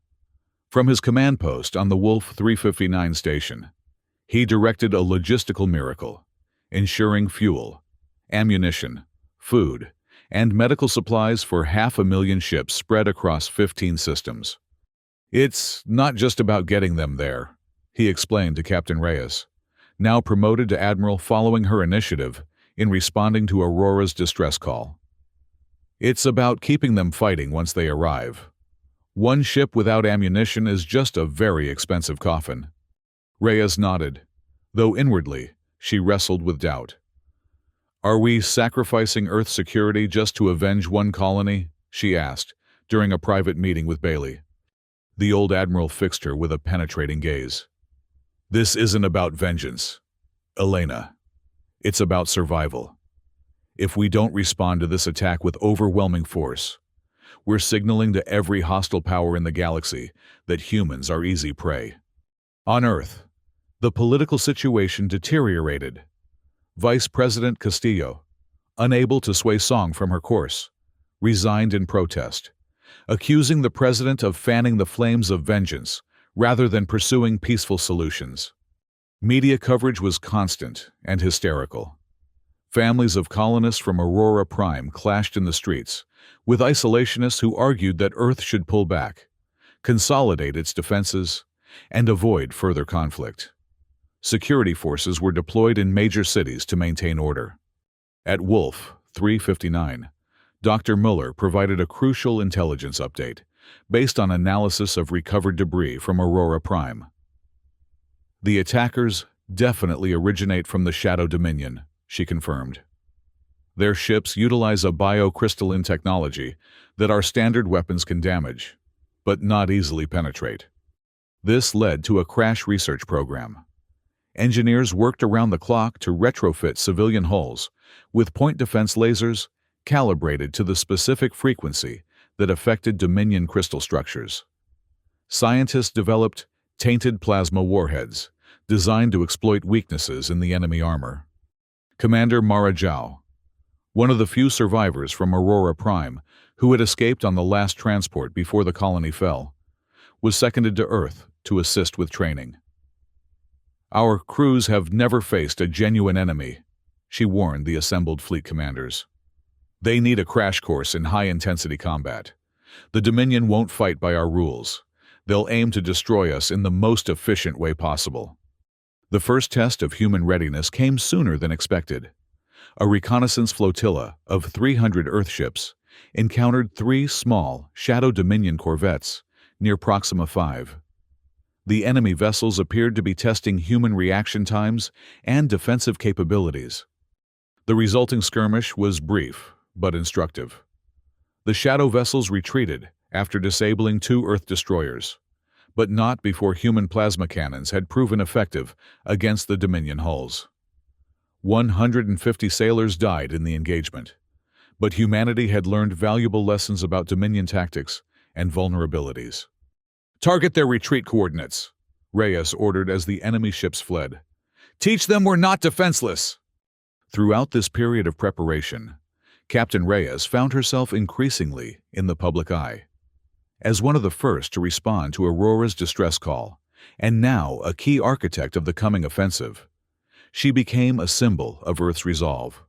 From his command post on the Wolf 359 station, he directed a logistical miracle, ensuring fuel, ammunition, food, and medical supplies for 500,000 ships spread across 15 systems. "It's not just about getting them there," he explained to Captain Reyes, now promoted to admiral following her initiative in responding to Aurora's distress call. "It's about keeping them fighting once they arrive. One ship without ammunition is just a very expensive coffin." Reyes nodded, though inwardly she wrestled with doubt. "Are we sacrificing Earth security just to avenge one colony?" she asked during a private meeting with Bailey. The old admiral fixed her with a penetrating gaze. "This isn't about vengeance, Elena. It's about survival. If we don't respond to this attack with overwhelming force, we're signaling to every hostile power in the galaxy that humans are easy prey." On Earth, the political situation deteriorated. Vice President Castillo, unable to sway Song from her course, resigned in protest, accusing the president of fanning the flames of vengeance rather than pursuing peaceful solutions. Media coverage was constant and hysterical. Families of colonists from Aurora Prime clashed in the streets, with isolationists who argued that Earth should pull back, consolidate its defenses, and avoid further conflict. Security forces were deployed in major cities to maintain order. At Wolf 359, Dr. Mueller provided a crucial intelligence update based on analysis of recovered debris from Aurora Prime. "The attackers definitely originate from the Shadow Dominion," she confirmed. "Their ships utilize a biocrystalline technology that our standard weapons can damage, but not easily penetrate. This led to a crash research program. Engineers worked around the clock to retrofit civilian hulls with point defense lasers calibrated to the specific frequency that affected Dominion crystal structures. Scientists developed tainted plasma warheads designed to exploit weaknesses in the enemy armor." Commander Mara Zhao, one of the few survivors from Aurora Prime who had escaped on the last transport before the colony fell, was seconded to Earth to assist with training. "Our crews have never faced a genuine enemy," she warned the assembled fleet commanders. "They need a crash course in high-intensity combat. The Dominion won't fight by our rules. They'll aim to destroy us in the most efficient way possible." The first test of human readiness came sooner than expected. A reconnaissance flotilla of 300 Earthships encountered 3 small Shadow Dominion corvettes near Proxima 5. The enemy vessels appeared to be testing human reaction times and defensive capabilities. The resulting skirmish was brief but instructive. The Shadow vessels retreated after disabling 2 Earth destroyers, but not before human plasma cannons had proven effective against the Dominion hulls. 150 sailors died in the engagement, but humanity had learned valuable lessons about Dominion tactics and vulnerabilities. "Target their retreat coordinates," Reyes ordered as the enemy ships fled. "Teach them we're not defenseless." Throughout this period of preparation, Captain Reyes found herself increasingly in the public eye. As one of the first to respond to Aurora's distress call, and now a key architect of the coming offensive, she became a symbol of Earth's resolve.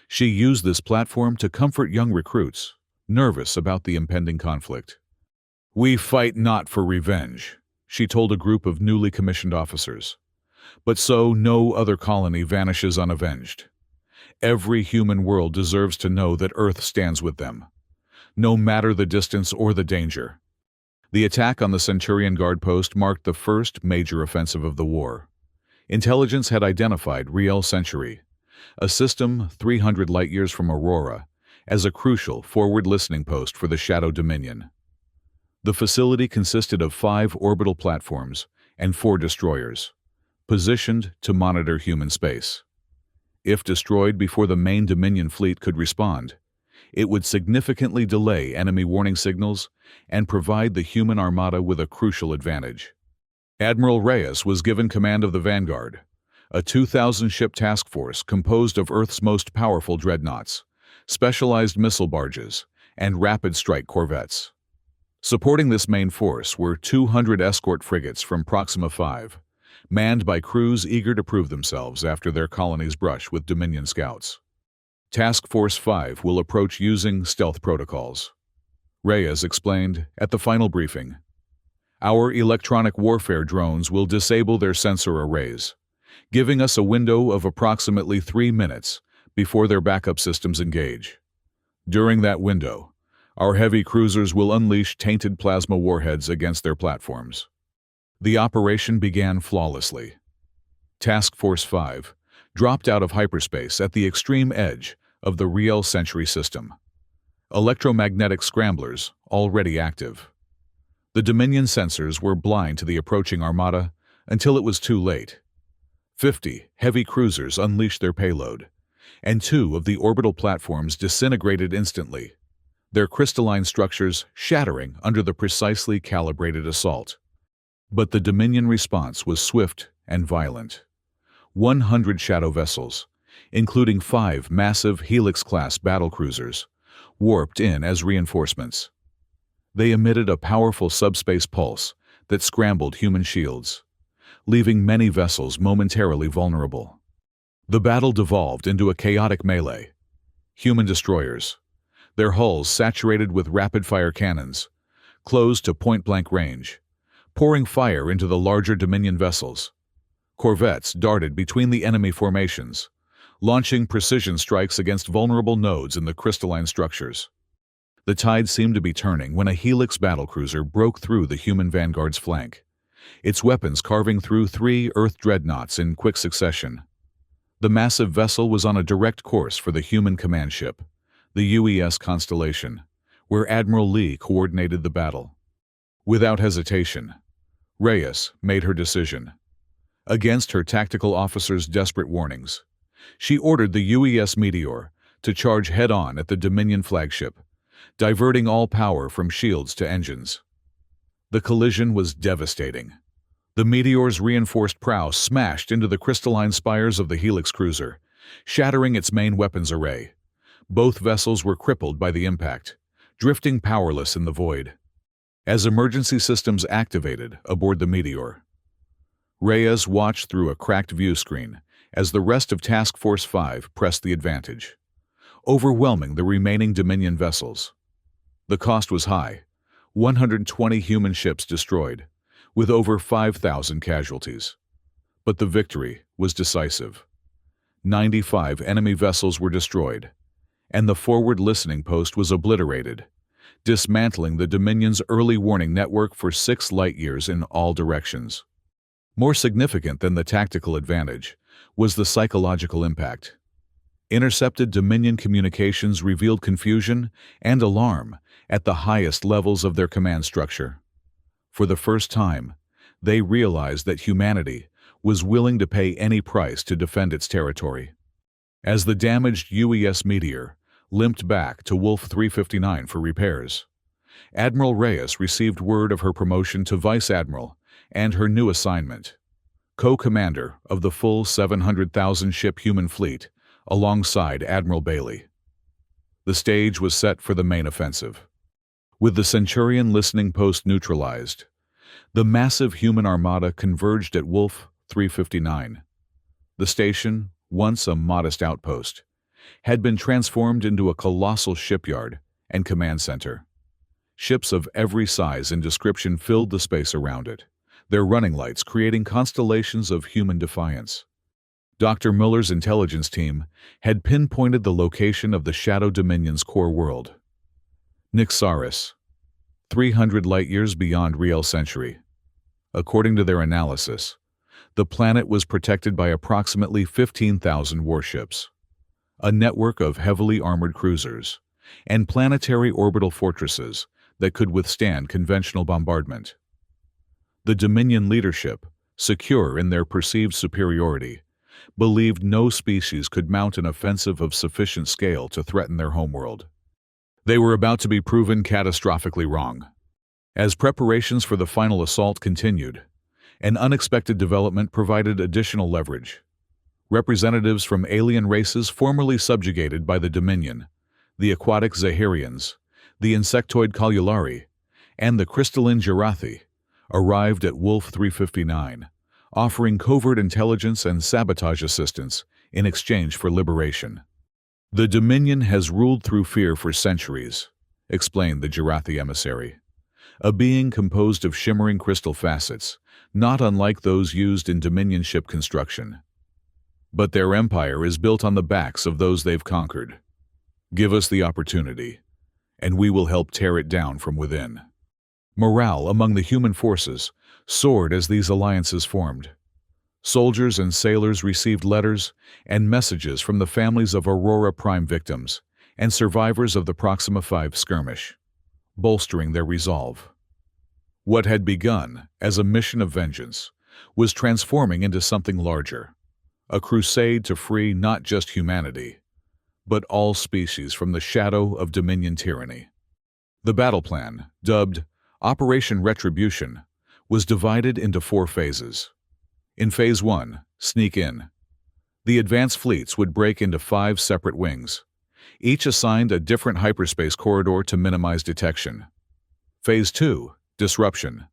She used this platform to comfort young recruits, nervous about the impending conflict. "We fight not for revenge," she told a group of newly commissioned officers. "But so no other colony vanishes unavenged. Every human world deserves to know that Earth stands with them, no matter the distance or the danger." The attack on the Centurion Guard post marked the first major offensive of the war. Intelligence had identified Riel Century, a system 300 light-years from Aurora, as a crucial forward listening post for the Shadow Dominion. The facility consisted of 5 orbital platforms and 4 destroyers, positioned to monitor human space. If destroyed before the main Dominion fleet could respond, it would significantly delay enemy warning signals and provide the human armada with a crucial advantage. Admiral Reyes was given command of the Vanguard, a 2,000-ship task force composed of Earth's most powerful dreadnoughts, specialized missile barges, and rapid-strike corvettes. Supporting this main force were 200 escort frigates from Proxima 5, manned by crews eager to prove themselves after their colony's brush with Dominion scouts. Task Force 5 will approach using stealth protocols, Reyes explained at the final briefing. "Our electronic warfare drones will disable their sensor arrays, giving us a window of approximately 3 minutes before their backup systems engage. During that window, our heavy cruisers will unleash tainted plasma warheads against their platforms." The operation began flawlessly. Task Force 5 dropped out of hyperspace at the extreme edge of the Riel Century system, electromagnetic scramblers already active. The Dominion sensors were blind to the approaching armada until it was too late. 50 heavy cruisers unleashed their payload, and 2 of the orbital platforms disintegrated instantly, their crystalline structures shattering under the precisely calibrated assault. But the Dominion response was swift and violent. 100 shadow vessels, including 5 massive Helix-class battlecruisers, warped in as reinforcements. They emitted a powerful subspace pulse that scrambled human shields, leaving many vessels momentarily vulnerable. The battle devolved into a chaotic melee. Human destroyers, their hulls saturated with rapid-fire cannons, closed to point-blank range, pouring fire into the larger Dominion vessels. Corvettes darted between the enemy formations, launching precision strikes against vulnerable nodes in the crystalline structures. The tide seemed to be turning when a Helix battlecruiser broke through the human Vanguard's flank, its weapons carving through 3 Earth dreadnoughts in quick succession. The massive vessel was on a direct course for the human command ship, the UES Constellation, where Admiral Lee coordinated the battle. Without hesitation, Reyes made her decision. Against her tactical officer's desperate warnings, she ordered the UES Meteor to charge head-on at the Dominion flagship, diverting all power from shields to engines. The collision was devastating. The Meteor's reinforced prow smashed into the crystalline spires of the Helix cruiser, shattering its main weapons array. Both vessels were crippled by the impact, drifting powerless in the void. As emergency systems activated aboard the Meteor, Reyes watched through a cracked view screen as the rest of Task Force 5 pressed the advantage, overwhelming the remaining Dominion vessels. The cost was high, 120 human ships destroyed, with over 5,000 casualties. But the victory was decisive. 95 enemy vessels were destroyed, and the forward listening post was obliterated, dismantling the Dominion's early warning network for 6 light-years in all directions. More significant than the tactical advantage was the psychological impact. Intercepted Dominion communications revealed confusion and alarm at the highest levels of their command structure. For the first time, they realized that humanity was willing to pay any price to defend its territory. As the damaged UES Meteor limped back to Wolf 359 for repairs, Admiral Reyes received word of her promotion to Vice Admiral and her new assignment, co-commander of the full 700,000-ship human fleet alongside Admiral Bailey. The stage was set for the main offensive. With the Centurion listening post neutralized, the massive human armada converged at Wolf 359. The station, once a modest outpost, had been transformed into a colossal shipyard and command center. Ships of every size and description filled the space around it, their running lights creating constellations of human defiance. Dr. Muller's intelligence team had pinpointed the location of the Shadow Dominion's core world, Nyxaris, 300 light-years beyond Riel Century. According to their analysis, the planet was protected by approximately 15,000 warships, a network of heavily armored cruisers, and planetary orbital fortresses that could withstand conventional bombardment. The Dominion leadership, secure in their perceived superiority, believed no species could mount an offensive of sufficient scale to threaten their homeworld. They were about to be proven catastrophically wrong. As preparations for the final assault continued, an unexpected development provided additional leverage. Representatives from alien races formerly subjugated by the Dominion, the aquatic Zaharians, the insectoid Kalulari, and the crystalline Jarathi, arrived at Wolf 359, offering covert intelligence and sabotage assistance in exchange for liberation. "The Dominion has ruled through fear for centuries," explained the Jarathi emissary, a being composed of shimmering crystal facets, not unlike those used in Dominion ship construction. "But their empire is built on the backs of those they've conquered. Give us the opportunity, and we will help tear it down from within." Morale among the human forces soared as these alliances formed. Soldiers and sailors received letters and messages from the families of Aurora Prime victims and survivors of the Proxima 5 skirmish, bolstering their resolve. What had begun as a mission of vengeance was transforming into something larger, a crusade to free not just humanity, but all species from the shadow of Dominion tyranny. The battle plan, dubbed Operation Retribution, was divided into 4 phases. In Phase 1, Sneak In, the advanced fleets would break into 5 separate wings, each assigned a different hyperspace corridor to minimize detection. Phase 2, Disruption,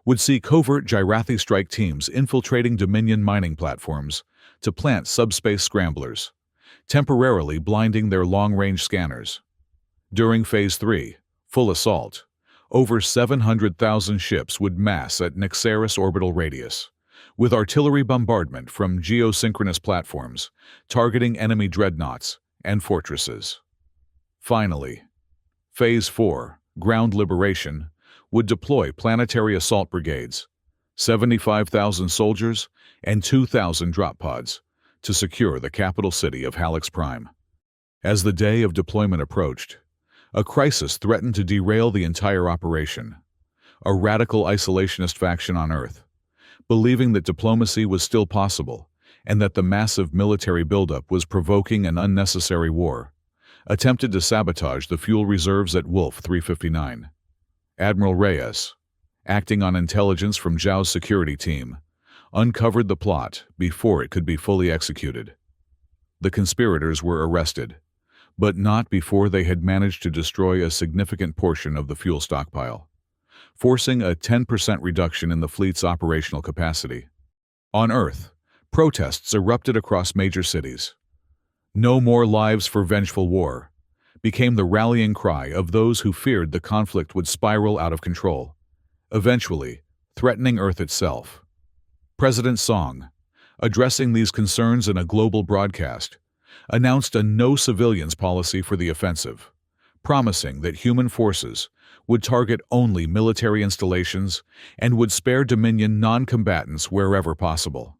would see covert Jarathi strike teams infiltrating Dominion mining platforms to plant subspace scramblers, temporarily blinding their long-range scanners. During Phase 3, Full Assault, over 700,000 ships would mass at Nyxaris orbital radius, with artillery bombardment from geosynchronous platforms targeting enemy dreadnoughts and fortresses. Finally, Phase 4, Ground Liberation, would deploy planetary assault brigades, 75,000 soldiers and 2,000 drop pods, to secure the capital city of Halix Prime. As the day of deployment approached, a crisis threatened to derail the entire operation. A radical isolationist faction on Earth, believing that diplomacy was still possible and that the massive military buildup was provoking an unnecessary war, attempted to sabotage the fuel reserves at Wolf 359. Admiral Reyes, acting on intelligence from Zhao's security team, uncovered the plot before it could be fully executed. The conspirators were arrested, but not before they had managed to destroy a significant portion of the fuel stockpile, forcing a 10% reduction in the fleet's operational capacity. On Earth, protests erupted across major cities. "No more lives for vengeful war" became the rallying cry of those who feared the conflict would spiral out of control, eventually threatening Earth itself. President Song, addressing these concerns in a global broadcast, announced a no-civilians policy for the offensive, promising that human forces would target only military installations and would spare Dominion non-combatants wherever possible.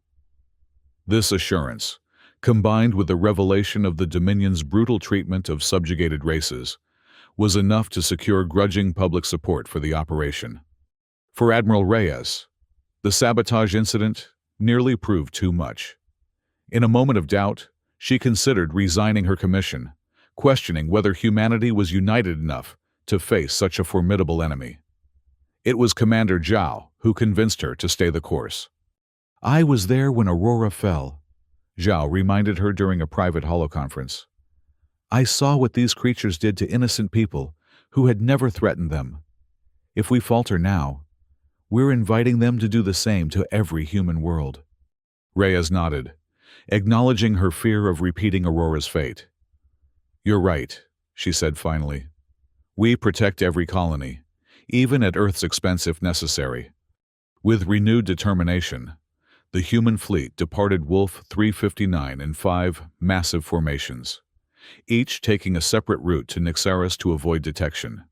This assurance, combined with the revelation of the Dominion's brutal treatment of subjugated races, was enough to secure grudging public support for the operation. For Admiral Reyes, the sabotage incident nearly proved too much. In a moment of doubt, she considered resigning her commission, questioning whether humanity was united enough to face such a formidable enemy. It was Commander Zhao who convinced her to stay the course. "I was there when Aurora fell," Zhao reminded her during a private holoconference. "I saw what these creatures did to innocent people who had never threatened them. If we falter now, we're inviting them to do the same to every human world." Reyes nodded, acknowledging her fear of repeating Aurora's fate. "You're right," she said finally. "We protect every colony, even at Earth's expense if necessary." With renewed determination, the human fleet departed Wolf 359 in 5 massive formations, each taking a separate route to Nyxaris to avoid detection.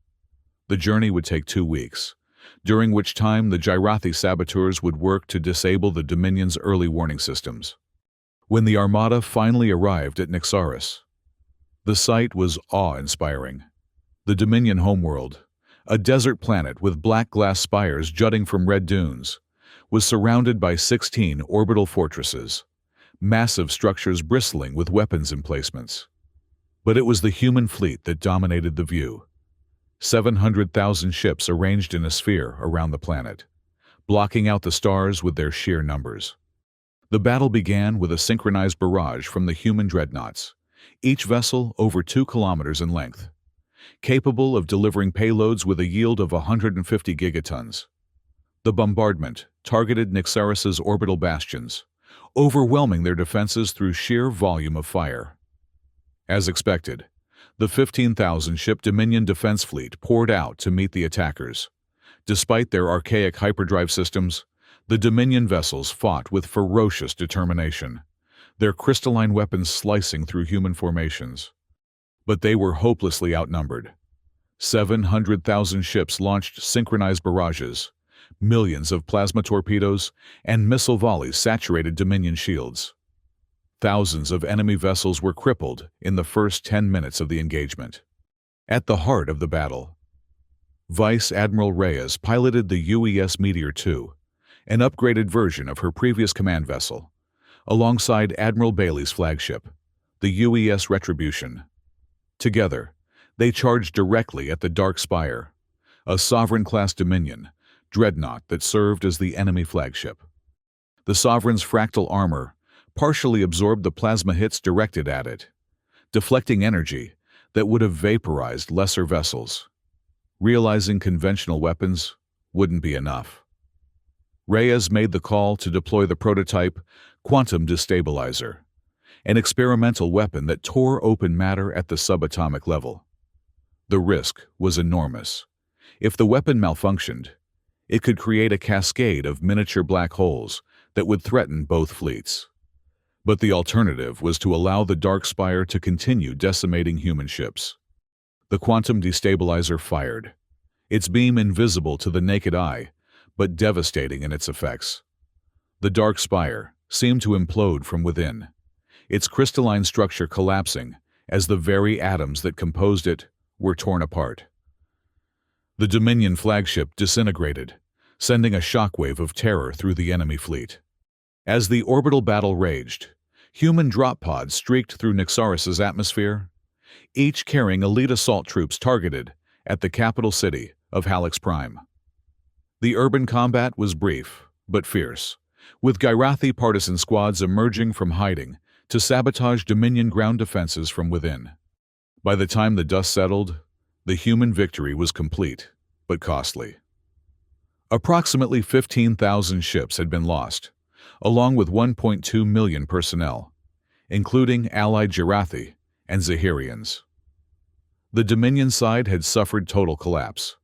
The journey would take 2 weeks, during which time the Gyrathi saboteurs would work to disable the Dominion's early warning systems. When the Armada finally arrived at Nyxaris, the sight was awe-inspiring. The Dominion homeworld, a desert planet with black glass spires jutting from red dunes, was surrounded by 16 orbital fortresses, massive structures bristling with weapons emplacements. But it was the human fleet that dominated the view. 700,000 ships arranged in a sphere around the planet, blocking out the stars with their sheer numbers. The battle began with a synchronized barrage from the human dreadnoughts, each vessel over 2 kilometers in length, capable of delivering payloads with a yield of 150 gigatons. The bombardment targeted Nyxaris's orbital bastions, overwhelming their defenses through sheer volume of fire. As expected, the 15,000-ship Dominion defense fleet poured out to meet the attackers. Despite their archaic hyperdrive systems, the Dominion vessels fought with ferocious determination, their crystalline weapons slicing through human formations. But they were hopelessly outnumbered. 700,000 ships launched synchronized barrages, millions of plasma torpedoes and missile volleys saturated Dominion shields. Thousands of enemy vessels were crippled in the first 10 minutes of the engagement. At the heart of the battle, Vice Admiral Reyes piloted the UES Meteor II, an upgraded version of her previous command vessel, alongside Admiral Bailey's flagship, the UES Retribution. Together, they charged directly at the Dark Spire, a Sovereign-class Dominion dreadnought that served as the enemy flagship. The Sovereign's fractal armor partially absorbed the plasma hits directed at it, deflecting energy that would have vaporized lesser vessels. Realizing conventional weapons wouldn't be enough, Reyes made the call to deploy the prototype Quantum Destabilizer, an experimental weapon that tore open matter at the subatomic level. The risk was enormous. If the weapon malfunctioned, it could create a cascade of miniature black holes that would threaten both fleets. But the alternative was to allow the Dark Spire to continue decimating human ships. The Quantum Destabilizer fired, its beam invisible to the naked eye, but devastating in its effects. The Dark Spire seemed to implode from within, its crystalline structure collapsing as the very atoms that composed it were torn apart. The Dominion flagship disintegrated, sending a shockwave of terror through the enemy fleet. As the orbital battle raged, human drop pods streaked through Nyxaris's atmosphere, each carrying elite assault troops targeted at the capital city of Halix Prime. The urban combat was brief, but fierce, with Gyrathi partisan squads emerging from hiding to sabotage Dominion ground defenses from within. By the time the dust settled, the human victory was complete, but costly. Approximately 15,000 ships had been lost, along with 1.2 million personnel, including allied Gyrathi and Zahirians. The Dominion side had suffered total collapse,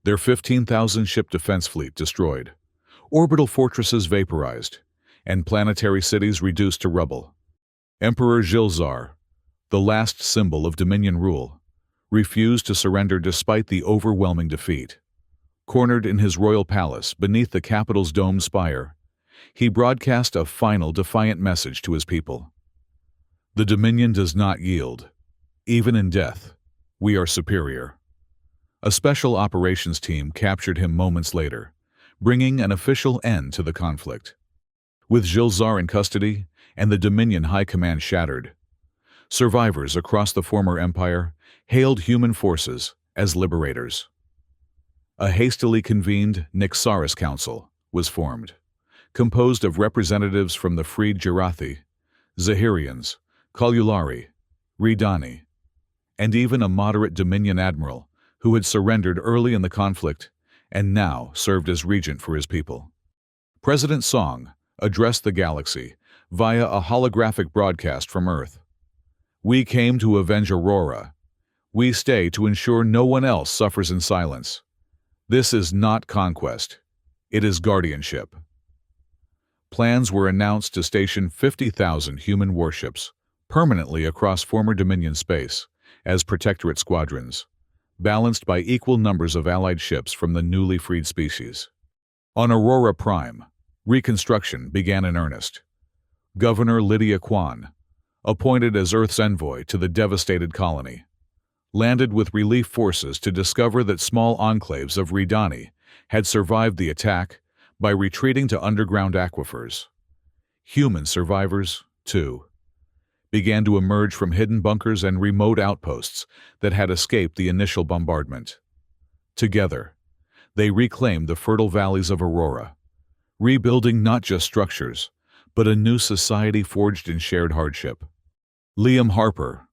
their 15,000-ship defense fleet destroyed, orbital fortresses vaporized, and planetary cities reduced to rubble. Emperor Gilzar, the last symbol of Dominion rule, refused to surrender despite the overwhelming defeat. Cornered in his royal palace beneath the capital's domed spire, he broadcast a final defiant message to his people. The Dominion does not yield. Even in death, we are superior. A special operations team captured him moments later, bringing an official end to the conflict. With Gilzar in custody and the Dominion High Command shattered, survivors across the former empire hailed human forces as liberators. A hastily convened Nixaris Council was formed, composed of representatives from the freed Jarathi, Zahirians, Kalulari, Ridani, and even a moderate Dominion admiral who had surrendered early in the conflict and now served as regent for his people. President Song addressed the galaxy via a holographic broadcast from Earth. "We came to avenge Aurora. We stay to ensure no one else suffers in silence. This is not conquest. It is guardianship." Plans were announced to station 50,000 human warships permanently across former Dominion space as Protectorate squadrons, balanced by equal numbers of allied ships from the newly freed species. On Aurora Prime, reconstruction began in earnest. Governor Lydia Kwan, appointed as Earth's envoy to the devastated colony, landed with relief forces to discover that small enclaves of Ridani had survived the attack by retreating to underground aquifers. Human survivors, too, began to emerge from hidden bunkers and remote outposts that had escaped the initial bombardment. Together, they reclaimed the fertile valleys of Aurora, rebuilding not just structures, but a new society forged in shared hardship. Liam Harper,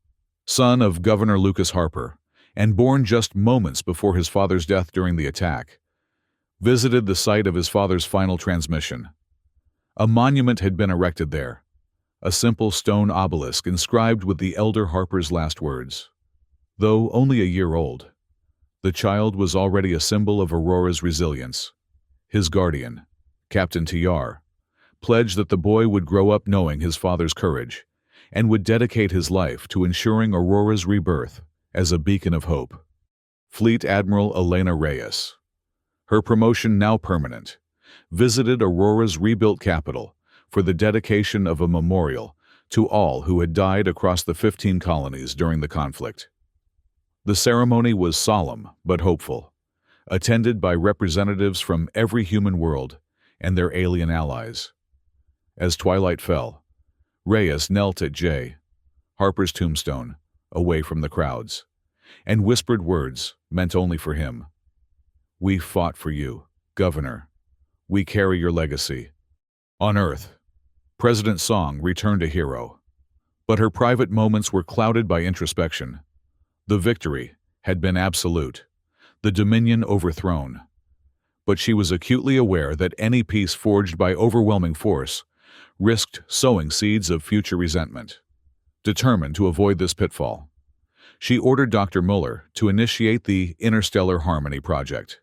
son of Governor Lucas Harper, and born just moments before his father's death during the attack, visited the site of his father's final transmission. A monument had been erected there, a simple stone obelisk inscribed with the elder Harper's last words. Though only a year old, the child was already a symbol of Aurora's resilience. His guardian, Captain Tiar, pledged that the boy would grow up knowing his father's courage and would dedicate his life to ensuring Aurora's rebirth as a beacon of hope. Fleet Admiral Elena Reyes, her promotion now permanent, visited Aurora's rebuilt capital for the dedication of a memorial to all who had died across the 15 colonies during the conflict. The ceremony was solemn but hopeful, attended by representatives from every human world and their alien allies. As twilight fell, Reyes knelt at J. Harper's tombstone, away from the crowds, and whispered words meant only for him. "We fought for you, Governor. We carry your legacy." On Earth, President Song returned a hero, but her private moments were clouded by introspection. The victory had been absolute, the Dominion overthrown. But she was acutely aware that any peace forged by overwhelming force risked sowing seeds of future resentment. Determined to avoid this pitfall, she ordered Dr. Muller to initiate the Interstellar Harmony Project,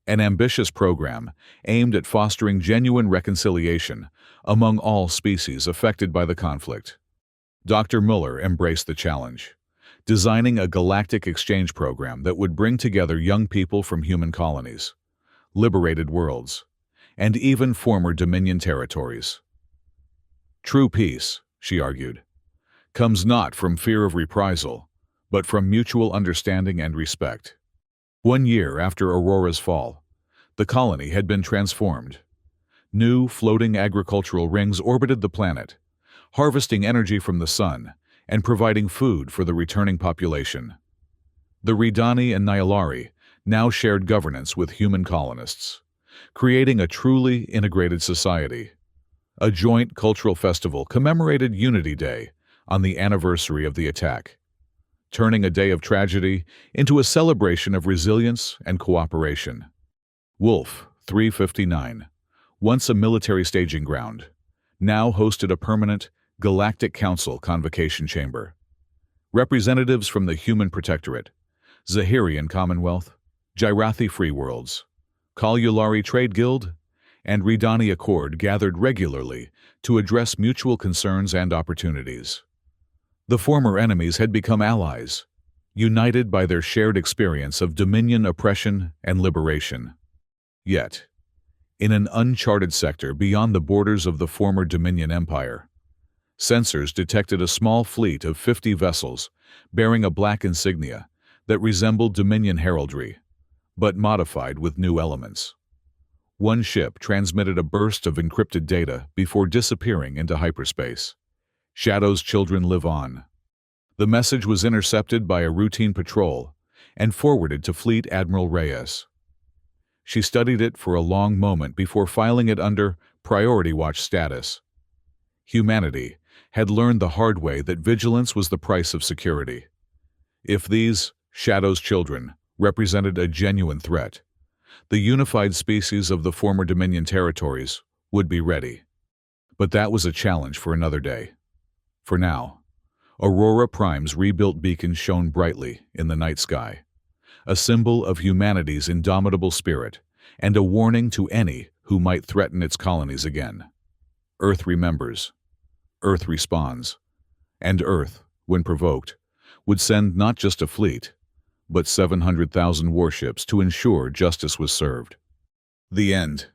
an ambitious program aimed at fostering genuine reconciliation among all species affected by the conflict. Dr. Muller embraced the challenge, designing a galactic exchange program that would bring together young people from human colonies, liberated worlds, and even former Dominion territories. True peace, she argued, comes not from fear of reprisal, but from mutual understanding and respect. 1 year after Aurora's fall, the colony had been transformed. New floating agricultural rings orbited the planet, harvesting energy from the sun and providing food for the returning population. The Ridani and Nyalari now shared governance with human colonists, creating a truly integrated society. A joint cultural festival commemorated Unity Day on the anniversary of the attack, turning a day of tragedy into a celebration of resilience and cooperation. Wolf 359, once a military staging ground, now hosted a permanent Galactic Council convocation chamber. Representatives from the Human Protectorate, Zahirian Commonwealth, Jarathi Free Worlds, Kalulari Trade Guild, and Ridani Accord gathered regularly to address mutual concerns and opportunities. The former enemies had become allies, united by their shared experience of Dominion oppression and liberation. Yet, in an uncharted sector beyond the borders of the former Dominion Empire, Sensors detected a small fleet of 50 vessels bearing a black insignia that resembled Dominion heraldry, but modified with new elements. One ship transmitted a burst of encrypted data before disappearing into hyperspace. Shadow's children live on. The message was intercepted by a routine patrol and forwarded to Fleet Admiral Reyes. She studied it for a long moment before filing it under Priority Watch status. Humanity had learned the hard way that vigilance was the price of security. If these, Shadow's children, represented a genuine threat, the unified species of the former Dominion territories would be ready. But that was a challenge for another day. For now, Aurora Prime's rebuilt beacon shone brightly in the night sky, a symbol of humanity's indomitable spirit and a warning to any who might threaten its colonies again. Earth remembers, Earth responds, and Earth, when provoked, would send not just a fleet, but 700,000 warships to ensure justice was served. The end.